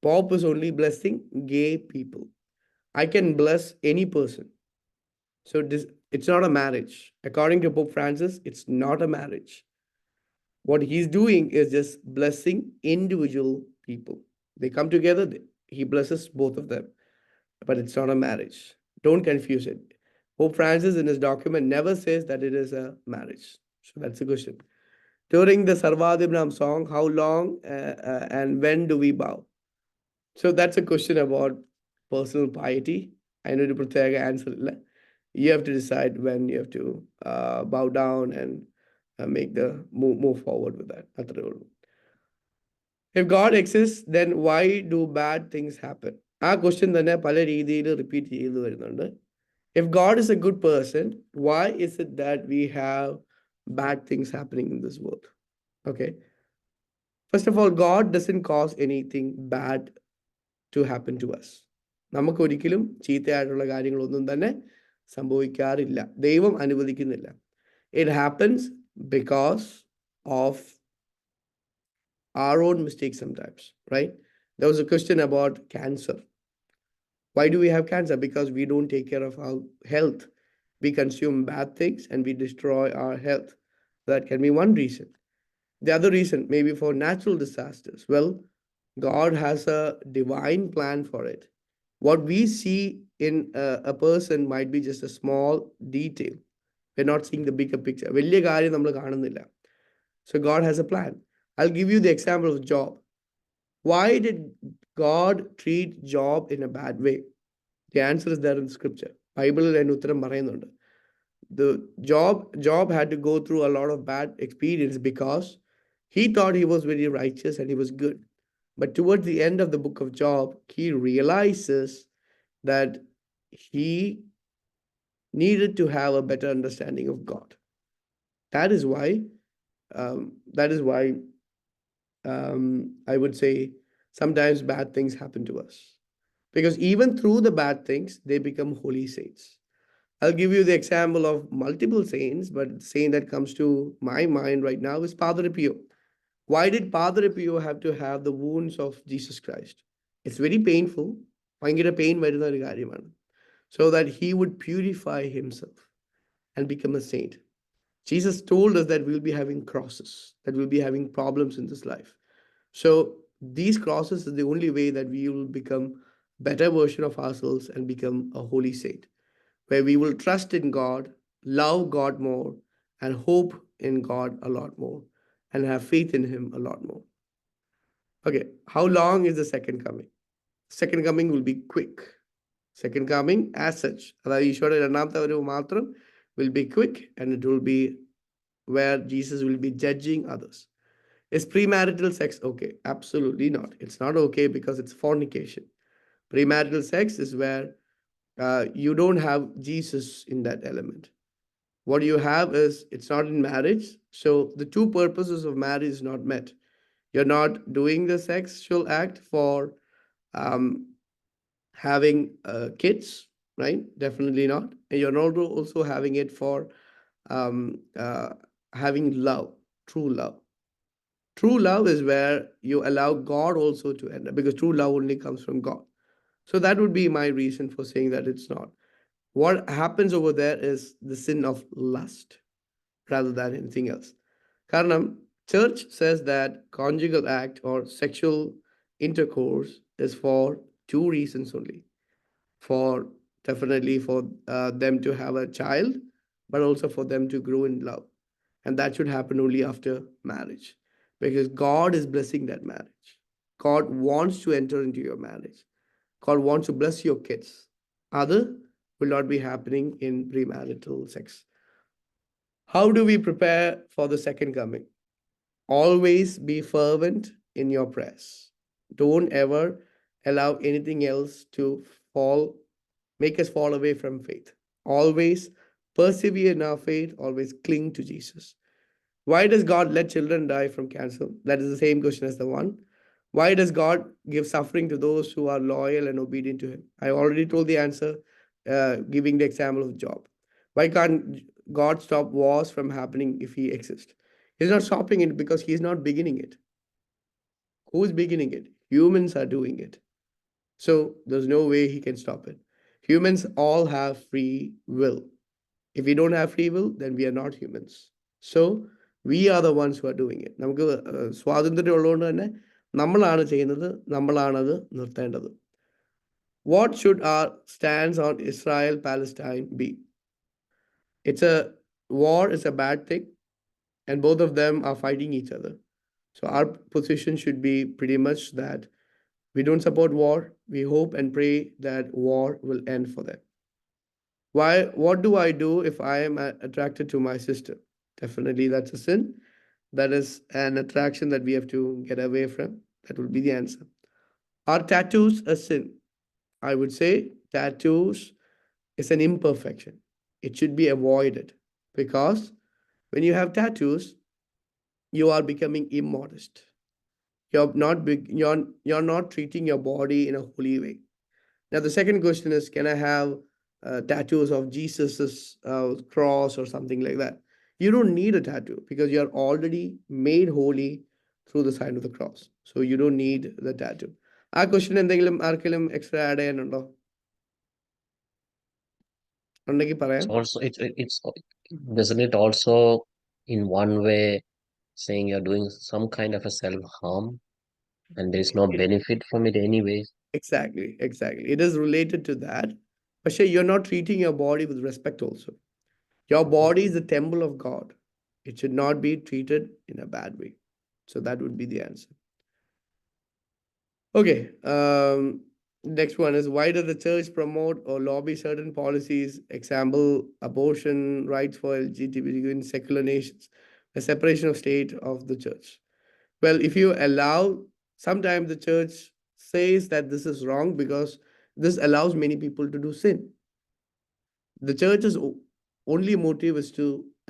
Pope is only blessing gay people. I can bless any person. So It's not a marriage. According to Pope Francis, it's not a marriage. What he's doing is just blessing individual people. They come together, he blesses both of them, but it's not a marriage. Don't confuse it. Pope Francis in his document never says that it is a marriage. So that's a question. During the Sarvadimnam song, how long and when do we bow? So that's a question about personal piety. I know to protect answer. You have to decide when you have to bow down and make the move forward with that. അത്രേ ഉള്ളൂ. If God exists, then why do bad things happen? ആ question തന്നെ പല രീതിയിൽ repeat ചെയ്തു വരുന്നുണ്ട്. If God is a good person, why is it that we have bad things happening in this world? Okay. First of all, God doesn't cause anything bad to happen to us. നമുക്ക് ഒരിക്കലും ചീത്തയായിട്ടുള്ള കാര്യങ്ങളൊന്നും തന്നെ സംഭവിക്കാറില്ല. ദൈവം അനുവദിക്കുന്നില്ല. It happens because of our own mistakes sometimes, right? There was a question about cancer. Why do we have cancer? Because we don't take care of our health. We consume bad things and we destroy our health. That can be one reason. The other reason, maybe for natural disasters. Well, God has a divine plan for it. What we see in a person might be just a small detail. We're not seeing the bigger picture. വലിയ കാര്യം നമ്മൾ കാണുന്നില്ല. So God has a plan. I'll give you the example of Job. Why did God treat Job in a bad way? The answer is there in the scripture. Bible and ഉത്തരം പറയുന്നുണ്ട്. The Job had to go through a lot of bad experience because he thought he was very righteous and he was good. But towards the end of the book of Job, he realizes that he needed to have a better understanding of God. That is why I would say sometimes bad things happen to us. Because even through the bad things, they become holy saints. I'll give you the example of multiple saints, but the saint that comes to my mind right now is Padre Pio. Why did Padre Pio have to have the wounds of Jesus Christ? It's very painful. So that he would purify himself and become a saint. Jesus told us that we'll be having crosses, that we'll be having problems in this life. So these crosses is the only way that we will become a better version of ourselves and become a holy saint, where we will trust in God, love God more, and hope in God a lot more, and have faith in him a lot more. Okay, how long is the second coming? Second coming will be quick. Second coming as such, will be quick, and it will be where Jesus will be judging others. Is premarital sex okay? Absolutely not. It's not okay because it's fornication. Premarital sex is where you don't have Jesus in that element. What you have is, it's not in marriage. So the two purposes of marriage is not met. You're not doing the sexual act for having kids, right? Definitely not. And you're not also having it for having love, true love. True love is where you allow God also to enter, because true love only comes from God. So that would be my reason for saying that it's not. What happens over there is the sin of lust rather than anything else. Karanam, church says that conjugal act or sexual intercourse is for two reasons only. Definitely for them to have a child, but also for them to grow in love. And that should happen only after marriage, because God is blessing that marriage. God wants to enter into your marriage. God wants to bless your kids. Other will not be happening in premarital sex. How do we prepare for the second coming? Always be fervent in your prayers. Don't ever allow anything else to make us fall away from faith. Always persevere in our faith. Always cling to Jesus. Why does God let children die from cancer? That is the same question as the one. Why does God give suffering to those who are loyal and obedient to him? I already told the answer, giving the example of Job. Why can't God stop wars from happening if he exists? He's not stopping it because he's not beginning it. Who's beginning it? Humans are doing it. So there's no way he can stop it. Humans all have free will. If we don't have free will, then we are not humans. So we are the ones who are doing it. നമുക്ക് സ്വാതന്ത്ര്യം ഉള്ളതുകൊണ്ട് തന്നെ നമ്മളാണ് ചെയ്യുന്നത്, നമ്മളാണത് നിർത്തേണ്ടത്. What should our stance on Israel-Palestine be? It's a war is a bad thing, and both of them are fighting each other. So our position should be pretty much that we don't support war. We hope and pray that war will end for them. Why? What do I do if I am attracted to my sister? Definitely that's a sin. That is an attraction that we have to get away from. That will be the answer. Are tattoos a sin? I would say tattoos is an imperfection. It should be avoided because when you have tattoos, you are becoming immodest. You're not treating your body in a holy way. Now the second question is, can I have tattoos of Jesus's cross or something like that? You don't need a tattoo because you're already made holy through the sign of the cross. So you don't need the tattoo. ആ question എന്തെങ്കിലും ആർക്കെങ്കിലും extra add ചെയ്യാനുണ്ടോ? ഉണ്ടെങ്കിൽ പറയാം. It's isn't it also in one way saying you're doing some kind of a self-harm and there's no benefit from it anyway? Exactly. It is related to that. But you're not treating your body with respect also. Your body is the temple of God. It should not be treated in a bad way. So that would be the answer. Okay. Next one is, why does the church promote or lobby certain policies, example, abortion, rights for LGBTQ in secular nations, the separation of state of the church? Well, if you allow, sometimes the church says that this is wrong because this allows many people to do sin. The church's only motive is to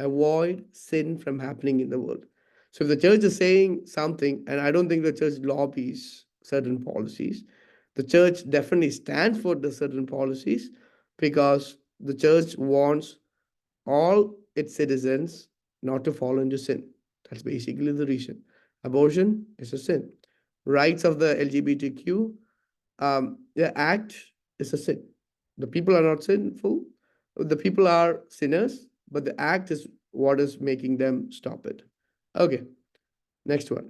avoid sin from happening in the world. So if the church is saying something, and I don't think the church lobbies certain policies, the church definitely stands for the certain policies because the church wants all its citizens not to fall into sin. That's basically the reason. Abortion is a sin. Rights of the LGBTQ, the act is a sin. The people are not sinful. The people are sinners, but the act is what is making them stop it. Okay, next one.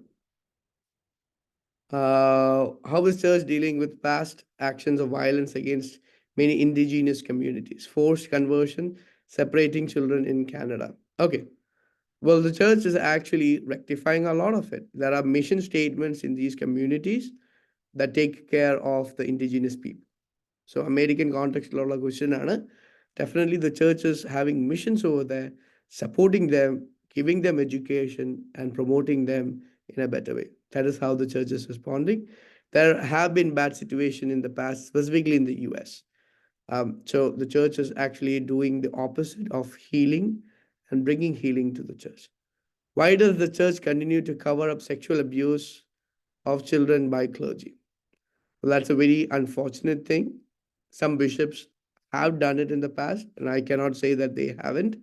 How is church dealing with past actions of violence against many indigenous communities, forced conversion, separating children in Canada? Okay. Well, the church is actually rectifying a lot of it. There are mission statements in these communities that take care of the indigenous people. So American context question, definitely the church is having missions over there, supporting them, giving them education, and promoting them in a better way. That is how the church is responding. There have been bad situations in the past, specifically in the US. So the church is actually doing the opposite of healing and bringing healing to the church. Why does the church continue to cover up sexual abuse of children by clergy? Well, that's a very unfortunate thing. Some bishops have done it in the past, and I cannot say that they haven't,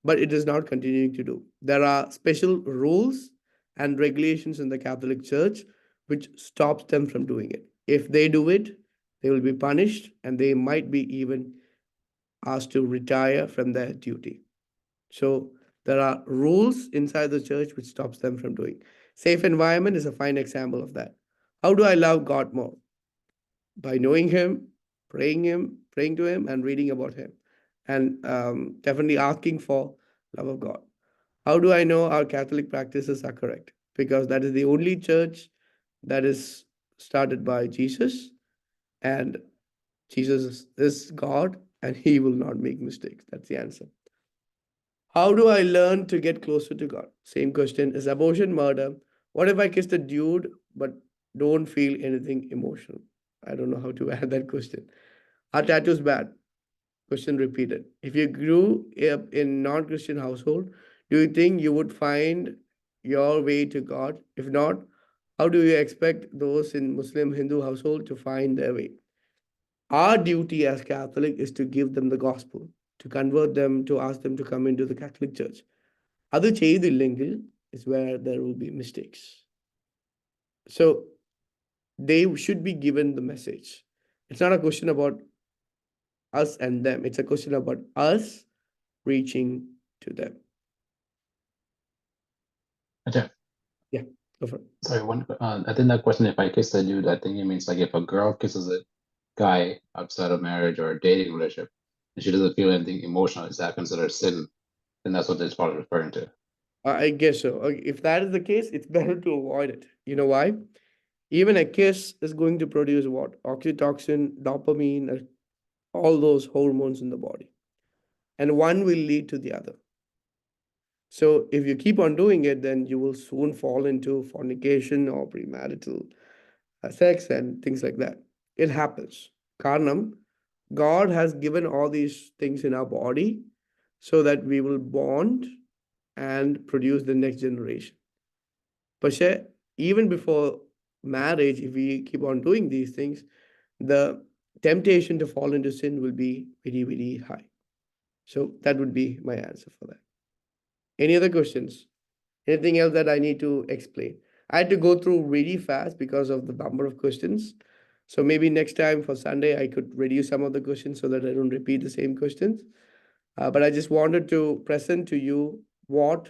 but it is not continuing to do. There are special rules and regulations in the Catholic Church which stops them from doing it. If they do it, they will be punished and they might be even asked to retire from their duty. So there are rules inside the church which stops them from doing. Safe environment is a fine example of that. How do I love God more? By knowing Him, praying to Him, and reading about Him, and definitely asking for love of God. How do I know our Catholic practices are correct? Because that is the only church that is started by Jesus, and Jesus is God, and He will not make mistakes. That's the answer. How do I learn to get closer to God? Same question. Is abortion murder? What if I kissed a dude but don't feel anything emotional? I don't know how to add that question. Are tattoos bad? Question repeated. If you grew up in non-Christian household, do you think you would find your way to God? If not, how do you expect those in Muslim Hindu household to find their way? Our duty as Catholic is to give them the gospel, to convert them, to ask them to come into the Catholic Church. Other cheyidillengil is where there will be mistakes. So they should be given the message. It's not a question about us and them. It's a question about us preaching to them. Okay. Yeah, go for it. Sorry, I think that question, if I kiss a dude, I think it means like if a girl kisses a guy outside of marriage or a dating relationship, and she doesn't feel anything emotional, is that considered sin? Then that's what this part is referring to. I guess so. If that is the case, it's better to avoid it. You know why? Even a kiss is going to produce what? Oxytocin, dopamine, all those hormones in the body. And one will lead to the other. So if you keep on doing it, then you will soon fall into fornication or premarital sex and things like that. It happens. Karnam, God has given all these things in our body so that we will bond and produce the next generation. But even before marriage, if we keep on doing these things, the temptation to fall into sin will be very, very high. So that would be my answer for that. Any other questions? Anything else that I need to explain? I had to go through really fast because of the number of questions. So maybe next time for Sunday, I could reduce some of the questions so that I don't repeat the same questions. But I just wanted to present to you what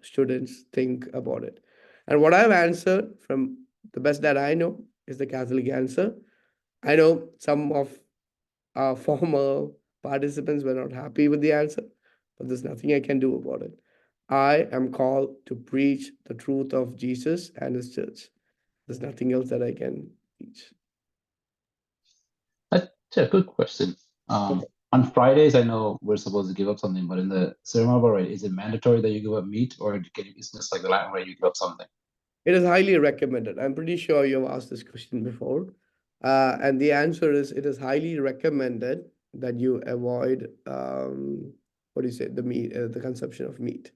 students think about it. And what I've answered from the best that I know is the Catholic answer. I know some of our former participants were not happy with the answer, but there's nothing I can do about it. I am called to preach the truth of Jesus and his church. There's nothing else that I can teach. That's a good question. On Fridays, I know we're supposed to give up something, but in the Sermon about Right, is it mandatory that you give up meat, or is this like the Latin way you give up something? It is highly recommended. I'm pretty sure you've asked this question before. And the answer is it is highly recommended that you avoid, the meat, the consumption of meat.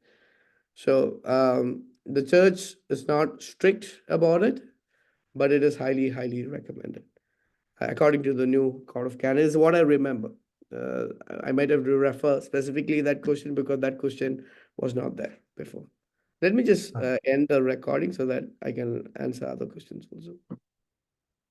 So the church is not strict about it, but it is highly, highly recommended. According to the new Code of Canon, is what I remember. I might have to refer specifically that question because that question was not there before. Let me just end the recording so that I can answer other questions also.